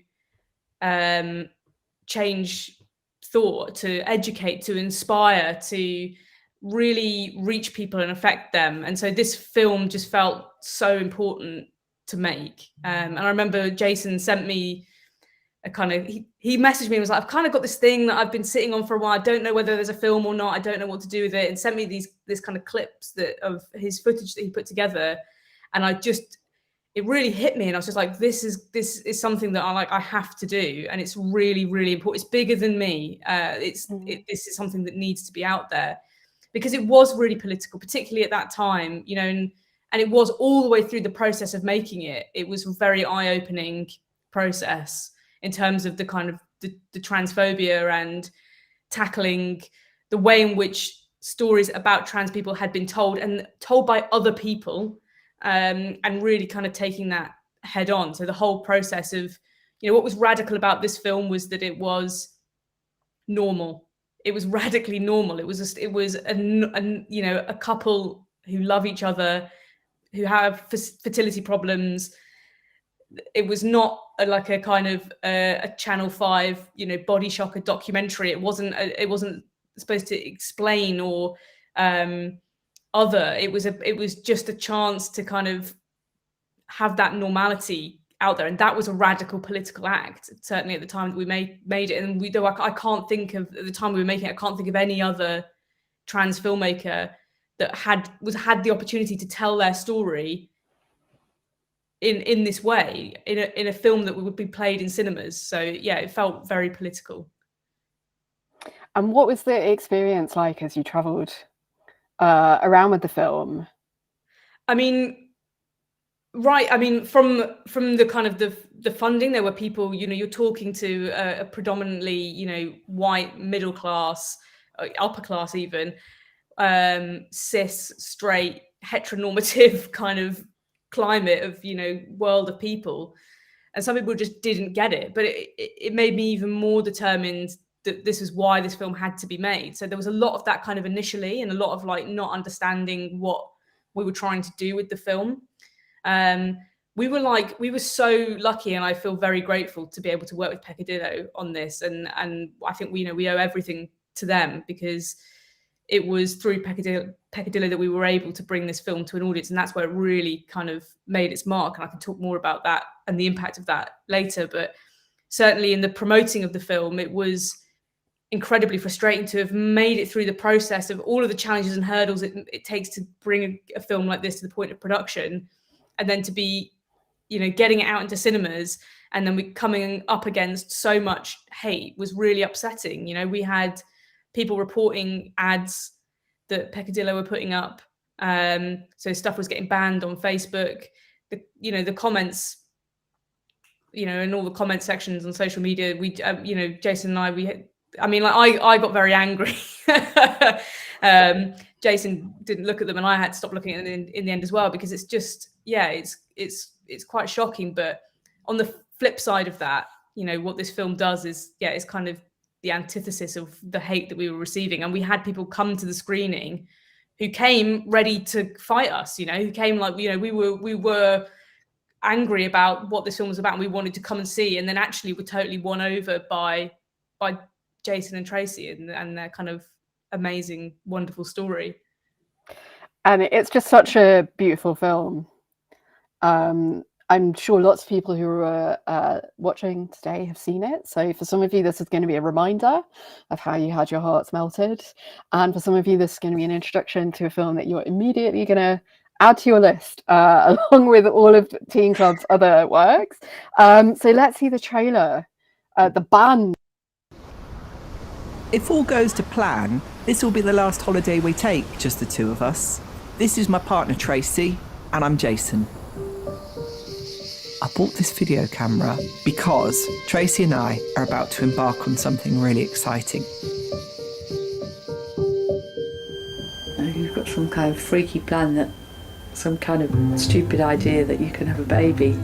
change thought, to educate, to inspire, to really reach people and affect them. And so this film just felt so important to make. And I remember Jason sent me he messaged me and was like, I've kind of got this thing that I've been sitting on for a while. I don't know whether there's a film or not. I don't know what to do with it. And sent me this kind of clips of his footage that he put together. And it really hit me. And I was just like, this is something that I have to do. And it's really, really important. It's bigger than me. This is something that needs to be out there, because it was really political, particularly at that time, you know, and it was all the way through the process of making it. It was a very eye-opening process in terms of the kind of the transphobia and tackling the way in which stories about trans people had been told, and told by other people, and really kind of taking that head on. So the whole process of, you know, what was radical about this film was that it was normal. It was radically normal. It was a couple who love each other, who have fertility problems. It was not like a kind of a Channel 5, you know, body shocker documentary. It wasn't supposed to explain or other. It was just a chance to kind of have that normality out there, and that was a radical political act. Certainly at the time that we made it, and I can't think of, at the time we were making it, I can't think of any other trans filmmaker that had the opportunity to tell their story in this way, in a film that would be played in cinemas. So yeah, it felt very political. And what was the experience like as you travelled around with the film? I mean, from the kind of the funding, there were people, you know, you're talking to a predominantly, you know, white, middle class, upper class even, cis, straight, heteronormative kind of climate of, you know, world of people. And some people just didn't get it, but it made me even more determined that this is why this film had to be made. So there was a lot of that kind of initially, and a lot of like not understanding what we were trying to do with the film. We were so lucky, and I feel very grateful to be able to work with Peccadillo on this. And I think we owe everything to them, because it was through Peccadillo that we were able to bring this film to an audience, and that's where it really kind of made its mark. And I can talk more about that and the impact of that later. But certainly in the promoting of the film, it was incredibly frustrating to have made it through the process of all of the challenges and hurdles it takes to bring a film like this to the point of production, and then to be, you know, getting it out into cinemas, and then we coming up against so much hate was really upsetting. You know, we had people reporting ads that Peccadillo were putting up. So stuff was getting banned on Facebook. The comments, you know, in all the comment sections on social media, we, you know, Jason and I got very angry. Jason didn't look at them, and I had to stop looking at them in the end as well, because it's just, yeah, it's quite shocking. But on the flip side of that, you know, what this film does is, yeah, it's kind of the antithesis of the hate that we were receiving. And we had people come to the screening who came ready to fight us, you know, who came like, you know, we were angry about what this film was about, and we wanted to come and see, and then actually were totally won over by Jason and Tracy and their kind of amazing, wonderful story. And it's just such a beautiful film. I'm sure lots of people who are watching today have seen it. So for some of you, this is going to be a reminder of how you had your hearts melted. And for some of you, this is going to be an introduction to a film that you're immediately going to add to your list, along with all of Teen Club's other works. So let's see the trailer, the band. If all goes to plan, this will be the last holiday we take, just the two of us. This is my partner Tracy, and I'm Jason. I bought this video camera because Tracy and I are about to embark on something really exciting. You've got some kind of freaky plan, that some kind of stupid idea that you can have a baby.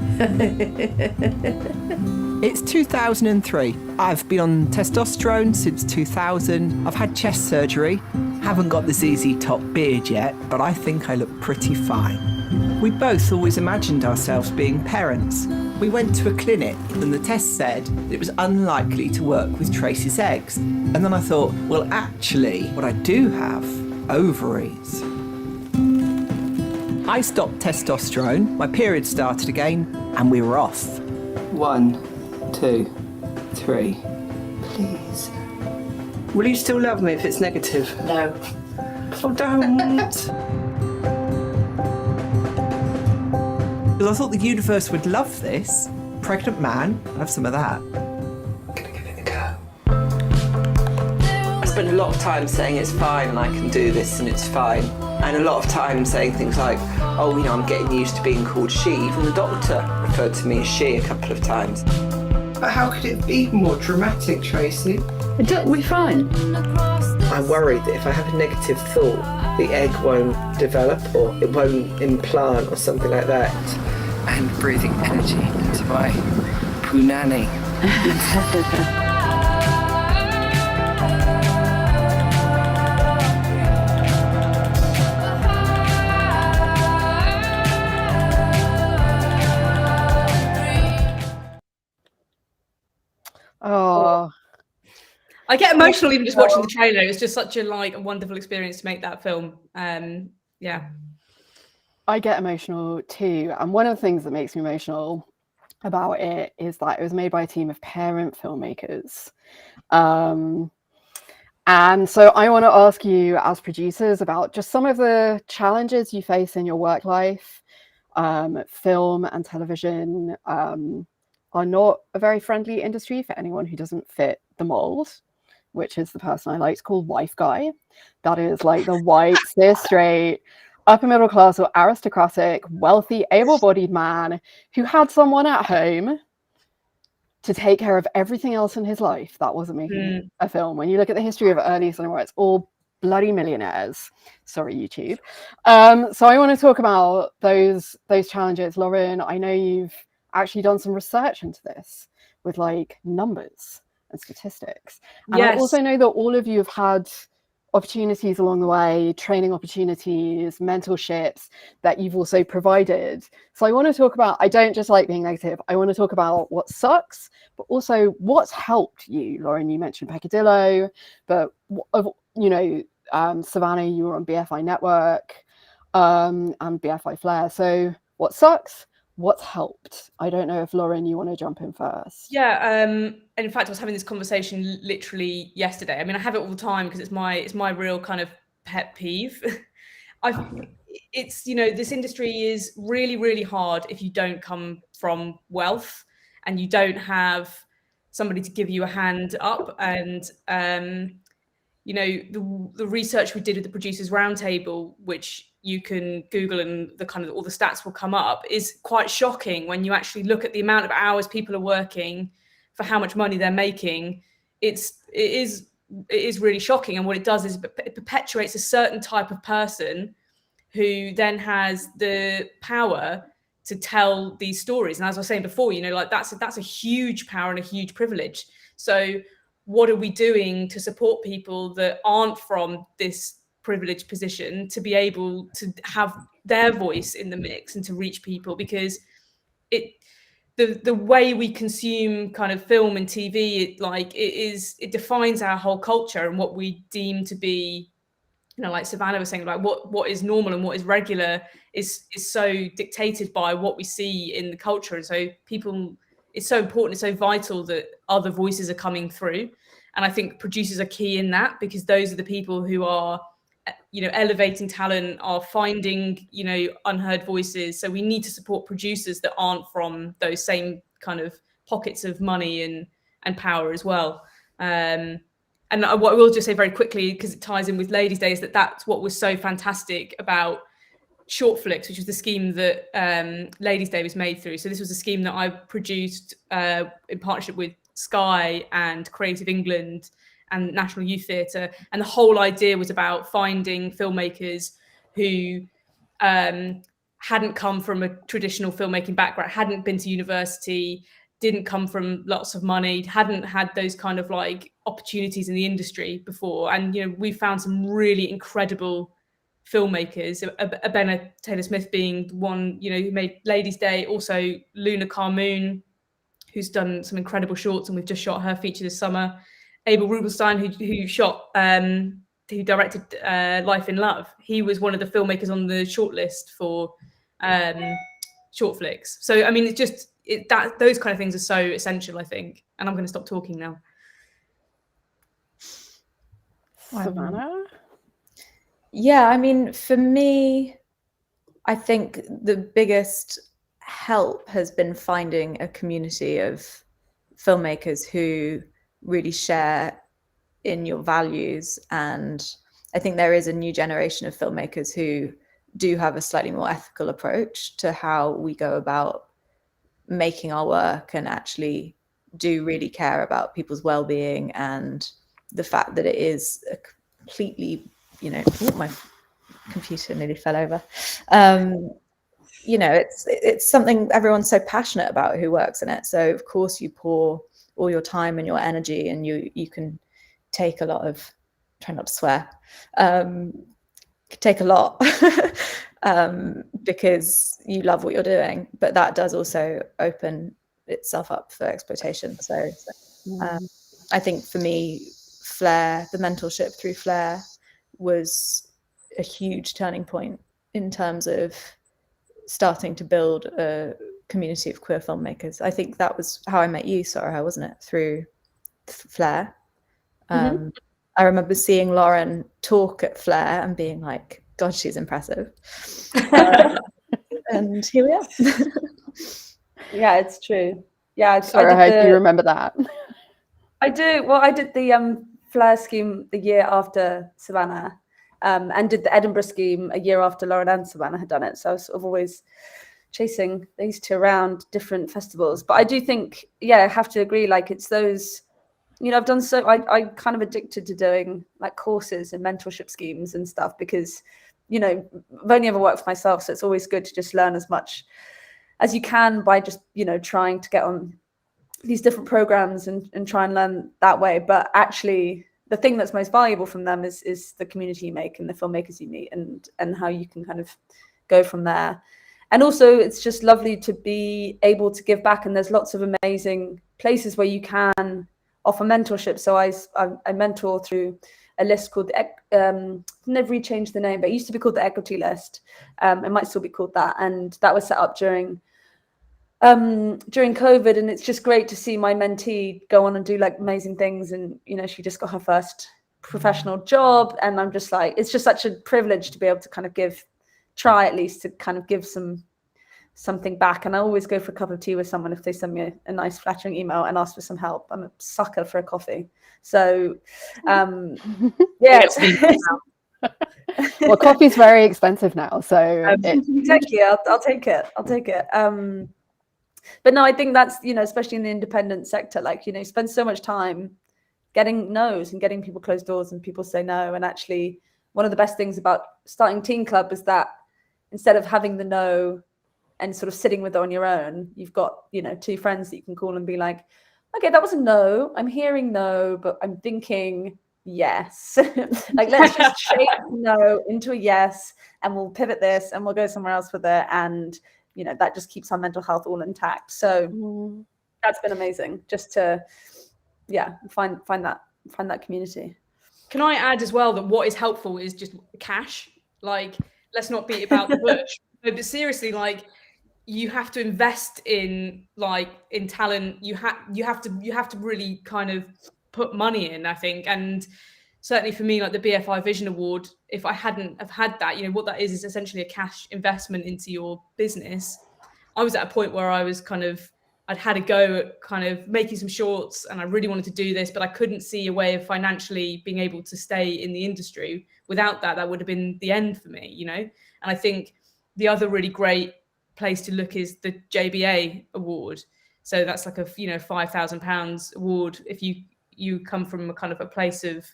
It's 2003. I've been on testosterone since 2000. I've had chest surgery. Haven't got the ZZ Top beard yet, but I think I look pretty fine. We both always imagined ourselves being parents. We went to a clinic and the test said that it was unlikely to work with Tracy's eggs. And then I thought, well, actually, what I do have, ovaries. I stopped testosterone, my period started again, and we were off. 1, 2, 3. Please. Will you still love me if it's negative? No. Oh, don't. Because I thought the universe would love this. Pregnant man, have some of that. I'm gonna give it a go. I spent a lot of time saying it's fine and I can do this and it's fine. And a lot of time saying things like, oh, you know, I'm getting used to being called she. Even the doctor referred to me as she a couple of times. But how could it be more dramatic, Tracy? We're fine. I'm worried that if I have a negative thought, the egg won't develop or it won't implant or something like that. And breathing energy into my punani. Oh, I get emotional even just watching the trailer. It was just such a wonderful experience to make that film. Yeah. I get emotional too. And one of the things that makes me emotional about it is that it was made by a team of parent filmmakers. And so I want to ask you as producers about just some of the challenges you face in your work life. Film and television are not a very friendly industry for anyone who doesn't fit the mold, which is the person I like to call wife guy. That is like the white, cis, straight, upper middle class or aristocratic, wealthy, able-bodied man who had someone at home to take care of everything else in his life that wasn't making a film. When you look at the history of early cinema, it's all bloody millionaires. Sorry, YouTube. So I want to talk about those challenges. Loran, I know you've actually done some research into this with like numbers and statistics. And yes. I also know that all of you have had opportunities along the way, training opportunities, mentorships that you've also provided. So I want to talk about, I don't just like being negative, I want to talk about what sucks, but also what's helped you. Loran, you mentioned Peccadillo, but you know, Savannah, you were on BFI Network and BFI Flair. So what sucks? What's helped? I don't know if Loran, you want to jump in first. Yeah, and in fact, I was having this conversation literally yesterday. I mean, I have it all the time because it's my real kind of pet peeve. It's, you know, this industry is really, really hard if you don't come from wealth and you don't have somebody to give you a hand up. And you know, the research we did with the Producers Roundtable, which you can Google and the kind of all the stats will come up, is quite shocking when you actually look at the amount of hours people are working for how much money they're making. It is really shocking. And what it does is it perpetuates a certain type of person who then has the power to tell these stories. And as I was saying before, you know, like that's a huge power and a huge privilege. So what are we doing to support people that aren't from this privileged position to be able to have their voice in the mix and to reach people? Because the way we consume kind of film and TV, it defines our whole culture and what we deem to be, you know, like Savannah was saying, like what is normal and what is regular is so dictated by what we see in the culture. And so it's so important, it's so vital that other voices are coming through. And I think producers are key in that, because those are the people who are, you know, elevating talent, are finding, you know, unheard voices. So we need to support producers that aren't from those same kind of pockets of money and power as well. And what I will just say very quickly, because it ties in with Ladies' Day, is that's what was so fantastic about Short Flicks, which was the scheme that Ladies' Day was made through. So this was a scheme that I produced in partnership with Sky and Creative England and National Youth Theatre. And the whole idea was about finding filmmakers who hadn't come from a traditional filmmaking background, hadn't been to university, didn't come from lots of money, hadn't had those kind of like opportunities in the industry before. And, you know, we found some really incredible filmmakers, Abena Taylor-Smith being one, you know, who made Ladies' Day, also Luna Carmoon, who's done some incredible shorts, and we've just shot her feature this summer. Abel Rubinstein, who directed Life in Love. He was one of the filmmakers on the shortlist for Short Flicks. So, I mean, those kind of things are so essential, I think. And I'm going to stop talking now. Savannah? Yeah, I mean, for me, I think the biggest help has been finding a community of filmmakers who really share in your values. And I think there is a new generation of filmmakers who do have a slightly more ethical approach to how we go about making our work, and actually do really care about people's well-being, and the fact that it is a completely, my computer nearly fell over. It's something everyone's so passionate about who works in it. So of course you pour all your time and your energy, and you can take a lot of, try not to swear, take a lot because you love what you're doing, but that does also open itself up for exploitation. So I think for me, Flare, the mentorship through Flare was a huge turning point in terms of starting to build a community of queer filmmakers. I think that was how I met you, Sorcha, wasn't it? Through Flare. I remember seeing Loran talk at Flare and being like, God, she's impressive. And here we are. Yeah, it's true. Yeah, Sorry, I do remember that. I do. Well, I did the Flare scheme the year after Savannah, and did the Edinburgh scheme a year after Loran and Savannah had done it. So I was sort of always chasing these two around different festivals. But I do think, I have to agree, like it's those, I've done I kind of addicted to doing like courses and mentorship schemes and stuff, because, I've only ever worked for myself. So it's always good to just learn as much as you can by just, trying to get on these different programs and try and learn that way. But actually the thing that's most valuable from them is the community you make and the filmmakers you meet, and how you can kind of go from there. And also it's just lovely to be able to give back, and there's lots of amazing places where you can offer mentorship. So I mentor through a list called never really changed the name, but it used to be called the Equity List. It might still be called that, and that was set up during COVID, and it's just great to see my mentee go on and do like amazing things. And she just got her first professional job, and I'm just like, it's just such a privilege to be able to kind of try at least to kind of give something back. And I always go for a cup of tea with someone if they send me a nice flattering email and ask for some help. I'm a sucker for a coffee. So yeah. Well, coffee's very expensive now, so thank you. I'll take it. But no, I think that's, especially in the independent sector, like, spend so much time getting no's and getting people closed doors and people say no. And actually one of the best things about starting Teen Club is that instead of having the no and sort of sitting with it on your own, you've got, two friends that you can call and be like, okay, that was a no. I'm hearing no, but I'm thinking yes. Like, let's just shape no into a yes, and we'll pivot this and we'll go somewhere else with it. And, that just keeps our mental health all intact. So that's been amazing, just to, find that community. Can I add as well that what is helpful is just cash? Like, let's not beat about the bush. But seriously, like, you have to invest in talent. You have to really kind of put money in, I think. And certainly for me, like the BFI Vision Award, if I hadn't have had that, what that is essentially a cash investment into your business. I was at a point where I was I'd had a go at kind of making some shorts, and I really wanted to do this, but I couldn't see a way of financially being able to stay in the industry. Without that, that would have been the end for me, And I think the other really great place to look is the JBA award. So that's like a £5,000 award if you come from a kind of a place of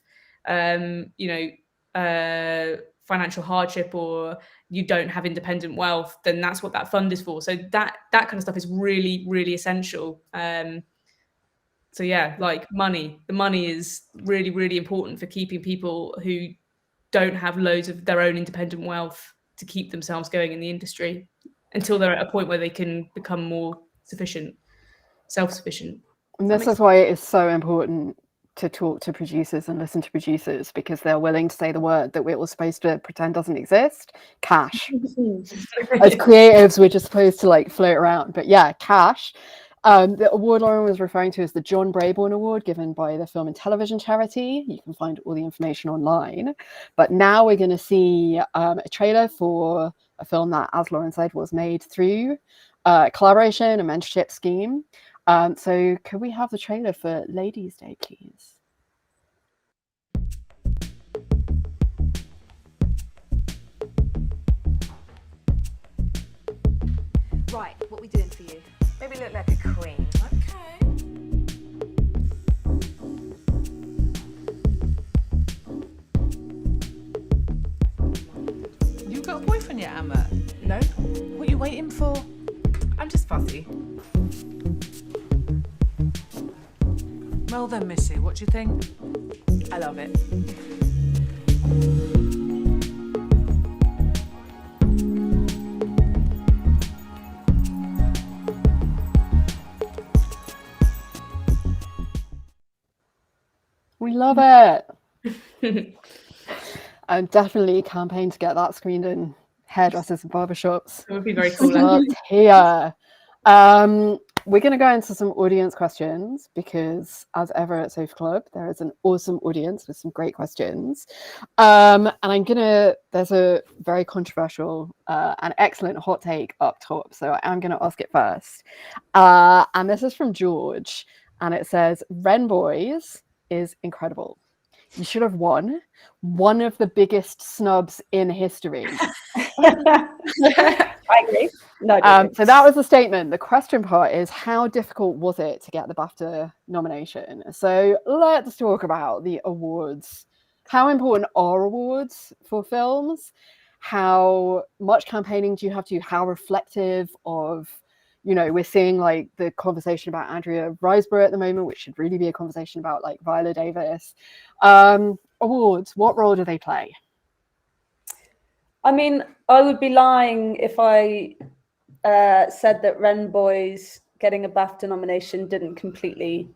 financial hardship, or you don't have independent wealth, then that's what that fund is for. So that kind of stuff is really, really essential. So yeah, like the money is really, really important for keeping people who don't have loads of their own independent wealth to keep themselves going in the industry until they're at a point where they can become more self-sufficient. And this is why it is so important to talk to producers and listen to producers because they're willing to say the word that we're all supposed to pretend doesn't exist. Cash. As creatives, we're just supposed to like float around. But yeah, cash. The award Loran was referring to is the John Brabourne Award given by the Film and Television Charity. You can find all the information online. But now we're going to see a trailer for a film that, as Loran said, was made through collaboration, a mentorship scheme. So could we have the trailer for Ladies' Day, please? Right, what we doing for you? Maybe look like a queen. Okay. You got a boyfriend yet, Emma? No. What are you waiting for? I'm just fussy. Well then, Missy, what do you think? I love it. We love it. And definitely campaign to get that screened in hairdressers and barbershops. That would be very cool. Start here. We're going to go into some audience questions because, as ever at Sofa Club, there is an awesome audience with some great questions. And there's a very controversial and excellent hot take up top. So I am going to ask it first. And this is from George. And it says, Ren Boys is incredible. You should have won. One of the biggest snubs in history. I agree. No, so that was the statement. The question part is, how difficult was it to get the BAFTA nomination? So let's talk about the awards. How important are awards for films? How much campaigning do you have to? How reflective of, we're seeing like the conversation about Andrea Riseborough at the moment, which should really be a conversation about like Viola Davis. Awards, what role do they play? I mean, I would be lying if I said that Ren Boys getting a BAFTA nomination didn't completely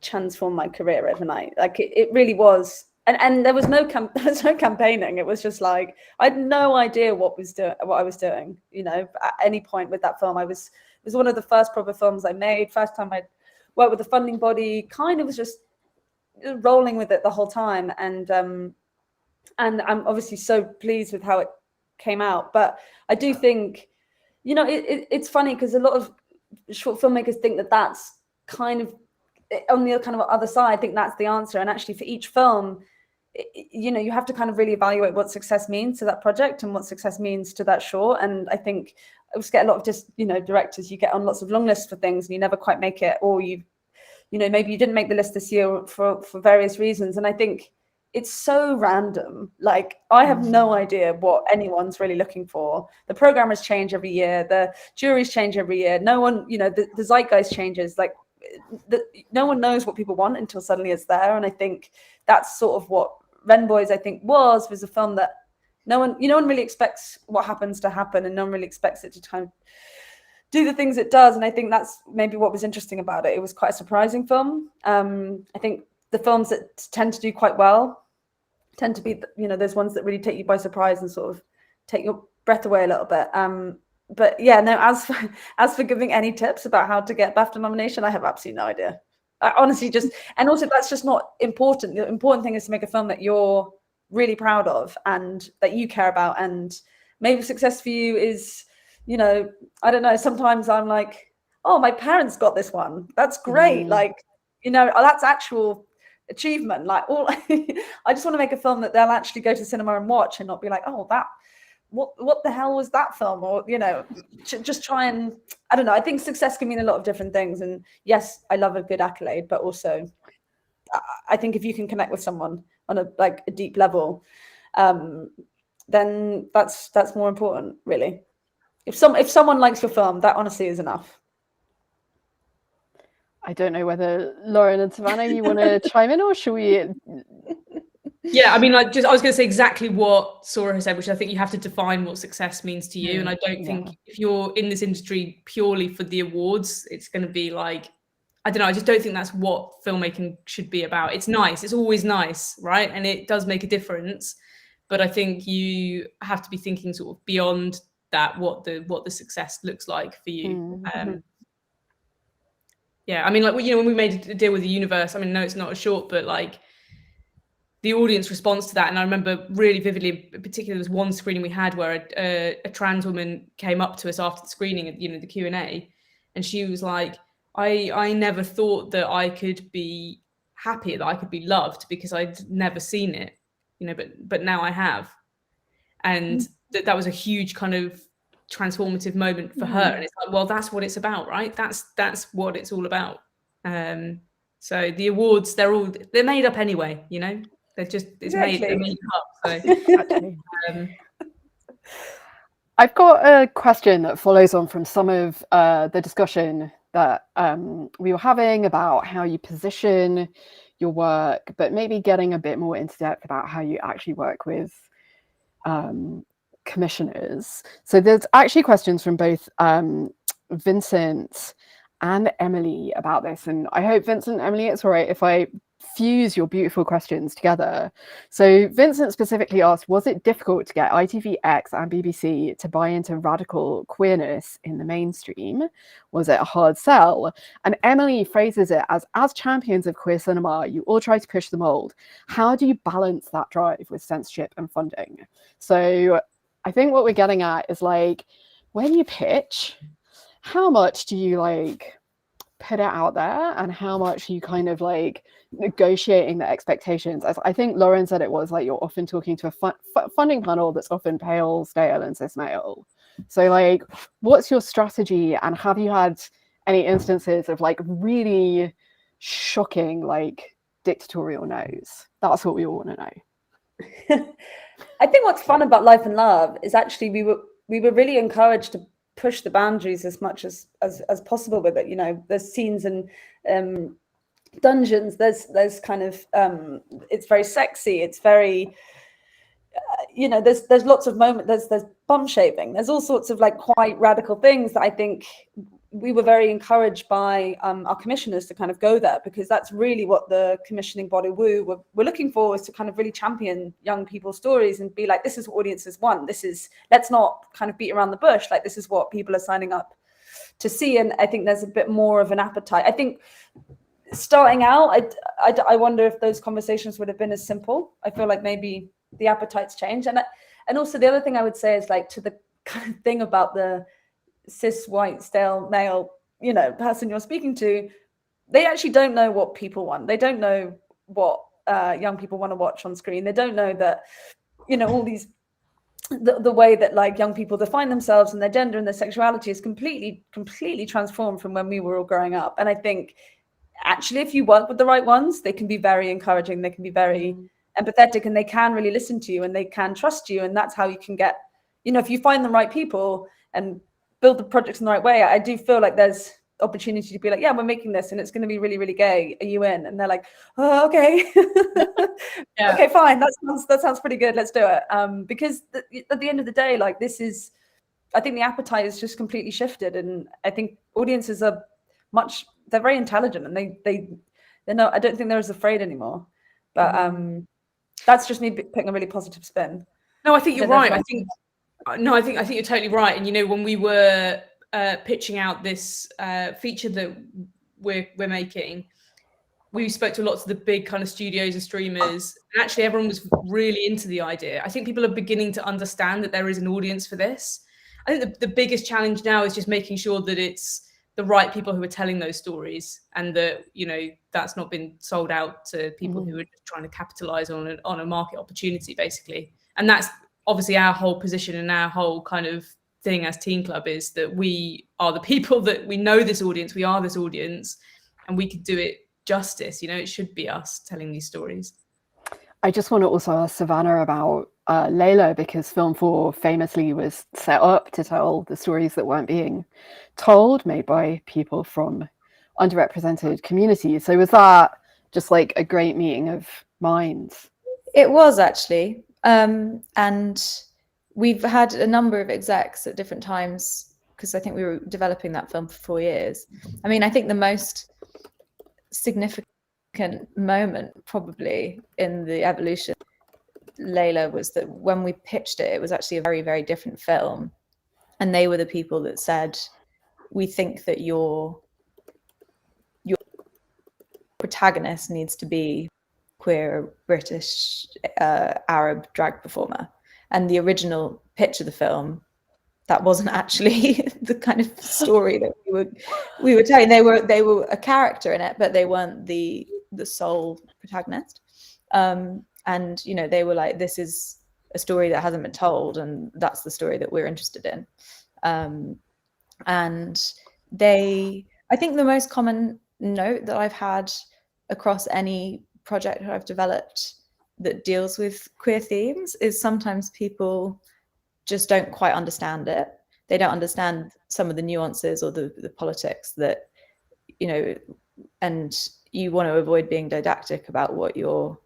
transform my career overnight. Like it really was. And there was no campaigning. It was just like I had no idea what I was doing. At any point with that film, it was one of the first proper films I made. First time I worked with a funding body. Kind of was just rolling with it the whole time. And I'm obviously so pleased with how it came out. But I do think, it's funny because a lot of short filmmakers think that that's kind of on the kind of other side. I think that's the answer. And actually, for each film, you have to kind of really evaluate what success means to that project and what success means to that short. And I think I just get a lot of directors, you get on lots of long lists for things and you never quite make it, or maybe you didn't make the list this year for various reasons. And I think it's so random. Like I have no idea what anyone's really looking for. The programmers change every year. The juries change every year. No one, the zeitgeist changes. Like no one knows what people want until suddenly it's there. And I think that's sort of what Ren Boys, I think, was a film that no one really expects what happens to happen, and no one really expects it to kind of do the things it does. And I think that's maybe what was interesting about it. It was quite a surprising film. I think the films that tend to do quite well tend to be, those ones that really take you by surprise and sort of take your breath away a little bit. But yeah, no, as for giving any tips about how to get BAFTA nomination, I have absolutely no idea. I honestly and also that's just not important. The important thing is to make a film that you're really proud of and that you care about. And maybe success for you is, I don't know, sometimes I'm like, oh, my parents got this one. That's great. Like, that's actual achievement. Like I just want to make a film that they'll actually go to cinema and watch and not be like, oh, what the hell was that film? Or, just try and, I don't know. I think success can mean a lot of different things. And yes, I love a good accolade, but also I think if you can connect with someone on a deep level, then that's more important, really. If someone likes your film, that honestly is enough. I don't know whether Loran and Savannah, you want to chime in, or should we? Yeah, I mean, I was going to say exactly what Sorcha has said, which I think you have to define what success means to you. And I don't think if you're in this industry purely for the awards, it's going to be like I don't know, I just don't think that's what filmmaking should be about. It's nice, it's always nice, right? And it does make a difference. But I think you have to be thinking sort of beyond that, what the success looks like for you. Yeah, I mean, like, you know, when we made a deal with the universe, I mean, no, it's not a short, but like the audience response to that. And I remember really vividly, in particular, there was one screening we had where a trans woman came up to us after the screening, you know, the Q&A, and she was like, I never thought that I could be happy, that I could be loved, because I'd never seen it, you know, but now I have. And that was a huge kind of transformative moment for her. And it's like, well, that's what it's about, right? That's what it's all about. So the awards, they're made up anyway, you know, they're made up. So I've got a question that follows on from some of the discussion that we were having about how you position your work, but maybe getting a bit more into depth about how you actually work with commissioners. So there's actually questions from both Vincent and Emily about this, and I hope, Vincent and Emily, it's all right if I fuse your beautiful questions together. So Vincent specifically asked, was it difficult to get ITVX and BBC to buy into radical queerness in the mainstream? Was it a hard sell? And Emily phrases it as champions of queer cinema, you all try to push the mold. How do you balance that drive with censorship and funding? So I think what we're getting at is, like, when you pitch, how much do you like put it out there, and how much you kind of like negotiating the expectations? As I think Loran said, it was like you're often talking to a funding panel that's often pale, stale, and cis male. So like, what's your strategy, and have you had any instances of like really shocking like dictatorial no's? That's what we all want to know. I think what's fun about Life and Love is actually we were really encouraged to push the boundaries as much as possible with it. You know, there's scenes in dungeons, there's kind of it's very sexy, it's very you know, there's lots of moments, there's bum shaving, there's all sorts of like quite radical things that I think we were very encouraged by our commissioners to kind of go there, because that's really what the commissioning body we're looking for, is to kind of really champion young people's stories and be like, this is what audiences want. This is, let's not kind of beat around the bush. Like, this is what people are signing up to see. And I think there's a bit more of an appetite. I think starting out, I wonder if those conversations would have been as simple. I feel like maybe the appetite's changed. And also the other thing I would say is, like, to the kind of thing about the cis white stale male, you know, person you're speaking to, they actually don't know what people want. They don't know what young people want to watch on screen. They don't know that, you know, all these the way that like young people define themselves and their gender and their sexuality is completely transformed from when we were all growing up. And I think actually, if you work with the right ones, they can be very encouraging, they can be very empathetic, and they can really listen to you and they can trust you. And that's how you can get, you know, if you find the right people and build the projects in the right way, I do feel like there's opportunity to be like, yeah, we're making this and it's going to be really, really gay. Are you in? And they're like, oh, okay. Yeah. Okay, fine. That sounds pretty good. Let's do it. Because at the end of the day, like, this is, I think the appetite is just completely shifted. And I think audiences are they're very intelligent, and they're not, I don't think they're as afraid anymore. But that's just me putting a really positive spin. No, I think you're right. I think you're totally right. And, you know, when we were pitching out this feature that we're making, we spoke to lots of the big kind of studios and streamers, and actually everyone was really into the idea. I think people are beginning to understand that there is an audience for this. I think the biggest challenge now is just making sure that it's the right people who are telling those stories, and that, you know, that's not been sold out to people who are just trying to capitalize on a market opportunity, basically. And that's obviously our whole position and our whole kind of thing as Teen Club, is that we are the people that we know this audience, we are this audience, and we could do it justice. You know, it should be us telling these stories. I just want to also ask Savannah about Layla, because Film 4 famously was set up to tell the stories that weren't being told, made by people from underrepresented communities. So was that just like a great meeting of minds? It was, actually. And we've had a number of execs at different times, because I think we were developing that film for 4 years. I mean, I think the most significant moment probably in the evolution of Layla was that when we pitched it, it was actually a very, very different film. And they were the people that said, we think that your protagonist needs to be queer, British, Arab drag performer. And the original pitch of the film, that wasn't actually the kind of story that we were telling. They were a character in it, but they weren't the sole protagonist. And you know, they were like, this is a story that hasn't been told, and that's the story that we're interested in. And I think the most common note that I've had across any project that I've developed that deals with queer themes is sometimes people just don't quite understand it. They don't understand some of the nuances or the politics that, you know, and you want to avoid being didactic about what you're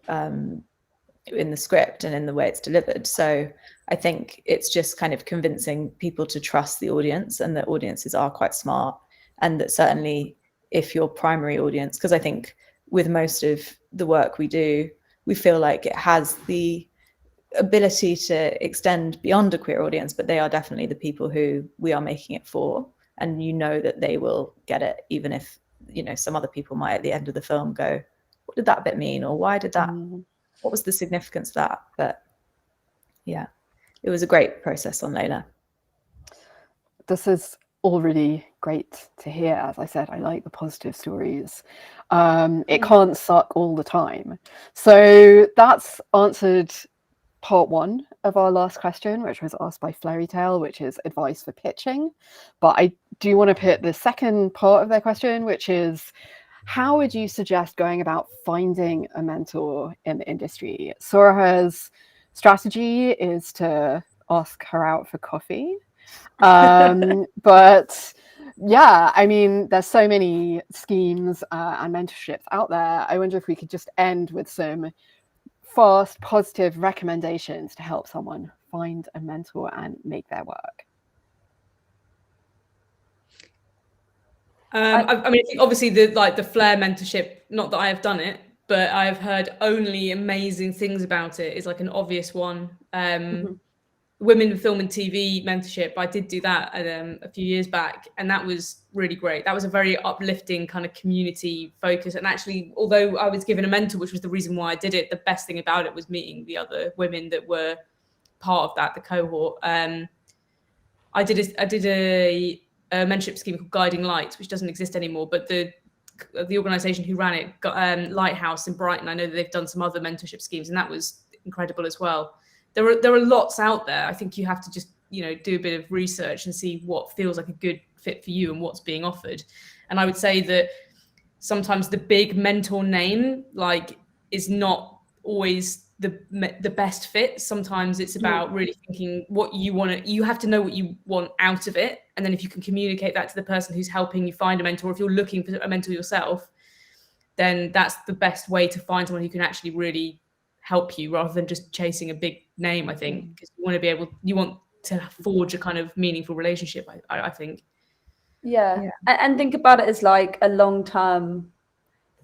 in the script and in the way it's delivered. So I think it's just kind of convincing people to trust the audience, and that audiences are quite smart, and that certainly if your primary audience, because I think with most of the work we do, we feel like it has the ability to extend beyond a queer audience, but they are definitely the people who we are making it for, and you know that they will get it, even if, you know, some other people might at the end of the film go, what did that bit mean, or why did that, what was the significance of that? But yeah, it was a great process on Layla. This is all really great to hear. As I said, I like the positive stories. It can't suck all the time. So that's answered part one of our last question, which was asked by Flurry Tail, which is advice for pitching. But I do want to put the second part of their question, which is, how would you suggest going about finding a mentor in the industry? Sorcha's strategy is to ask her out for coffee. But yeah, I mean, there's so many schemes and mentorships out there. I wonder if we could just end with some fast, positive recommendations to help someone find a mentor and make their work. I mean, obviously the Flair mentorship, not that I have done it, but I've heard only amazing things about it, is like an obvious one. Women in Film and TV mentorship, I did do that a few years back, and that was really great. That was a very uplifting kind of community focus. And actually, although I was given a mentor, which was the reason why I did it, the best thing about it was meeting the other women that were part of that, the cohort. I did a mentorship scheme called Guiding Lights, which doesn't exist anymore, but the organisation who ran it, Lighthouse in Brighton, I know that they've done some other mentorship schemes, and that was incredible as well. There are lots out there. I think you have to just, you know, do a bit of research and see what feels like a good fit for you and what's being offered. And I would say that sometimes the big mentor name is not always the best fit. Sometimes it's about really thinking what you want to, you have to know what you want out of it. And then if you can communicate that to the person who's helping you find a mentor, if you're looking for a mentor yourself, then that's the best way to find someone who can actually really help you, rather than just chasing a big name, I think, because you want to forge a kind of meaningful relationship, I think. Yeah. And think about it as like a long-term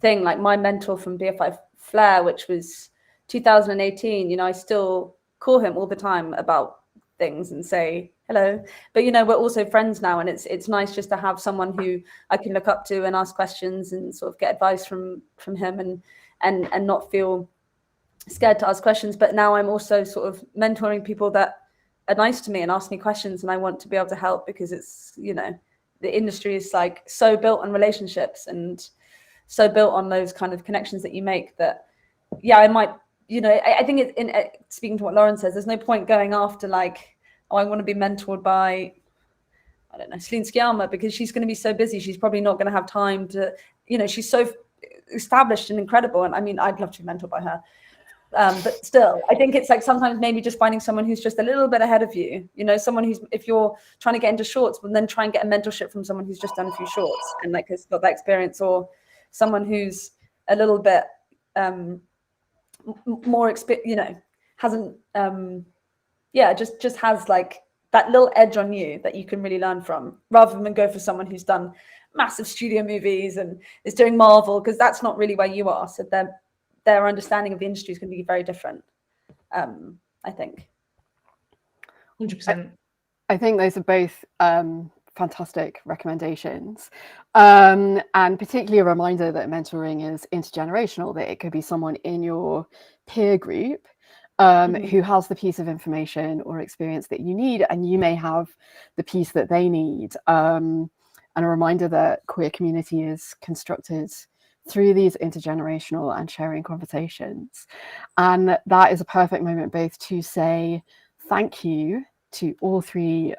thing. Like my mentor from BFI Flair, which was 2018, you know, I still call him all the time about things and say hello, but you know, we're also friends now, and it's nice just to have someone who I can look up to and ask questions and sort of get advice from him and not feel scared to ask questions. But now I'm also sort of mentoring people that are nice to me and ask me questions, and I want to be able to help, because it's, you know, the industry is like so built on relationships and so built on those kind of connections that you make, that I might, you know, I think it's in speaking to what Loran says, there's no point going after like, oh, I want to be mentored by, I don't know, Celine Sciamma, because she's going to be so busy, she's probably not going to have time to, you know, she's so established and incredible, and I mean, I'd love to be mentored by her. But still, I think it's like sometimes maybe just finding someone who's just a little bit ahead of you, you know, someone who's, if you're trying to get into shorts, but then try and get a mentorship from someone who's just done a few shorts and like has got that experience, or someone who's a little bit more experience, you know, hasn't, just has like that little edge on you that you can really learn from, rather than go for someone who's done massive studio movies and is doing Marvel, because that's not really where you are. So their understanding of the industry is going to be very different, I think. 100%. I think those are both fantastic recommendations, and particularly a reminder that mentoring is intergenerational, that it could be someone in your peer group who has the piece of information or experience that you need, and you may have the piece that they need, and a reminder that queer community is constructed through these intergenerational and sharing conversations. And that is a perfect moment both to say thank you to all three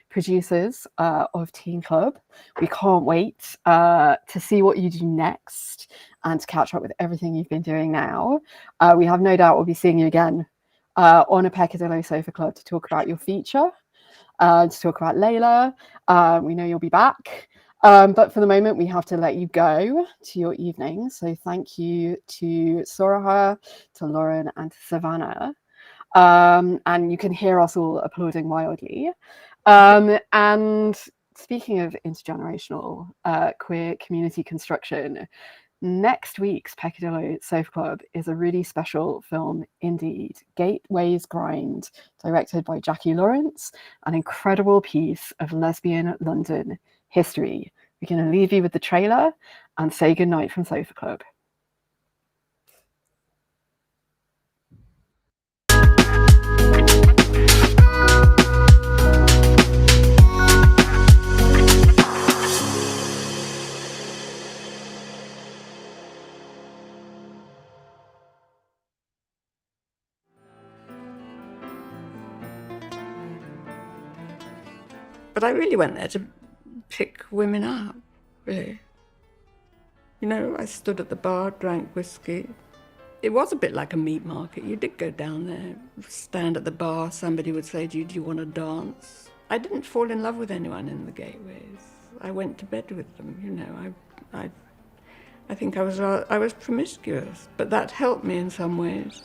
producers of Teen Club. We can't wait to see what you do next and to catch up with everything you've been doing now. We have no doubt we'll be seeing you again on a Peccadillo Sofa Club to talk about your feature, to talk about Layla. We know you'll be back. But for the moment, we have to let you go to your evening. So thank you to Sorcha, to Loran, and to Savannah. And you can hear us all applauding wildly. And speaking of intergenerational queer community construction, next week's Peccadillo Sofa Club is a really special film indeed. Gateways Grind, directed by Jackie Lawrence, an incredible piece of lesbian London history. We're going to leave you with the trailer and say goodnight from Sofa Club. But I really went there to pick women up, really. You know, I stood at the bar, drank whiskey. It was a bit like a meat market. You did go down there, stand at the bar, somebody would say to you, do you want to dance? I didn't fall in love with anyone in the gateways. I went to bed with them, you know. I think I was promiscuous, but that helped me in some ways.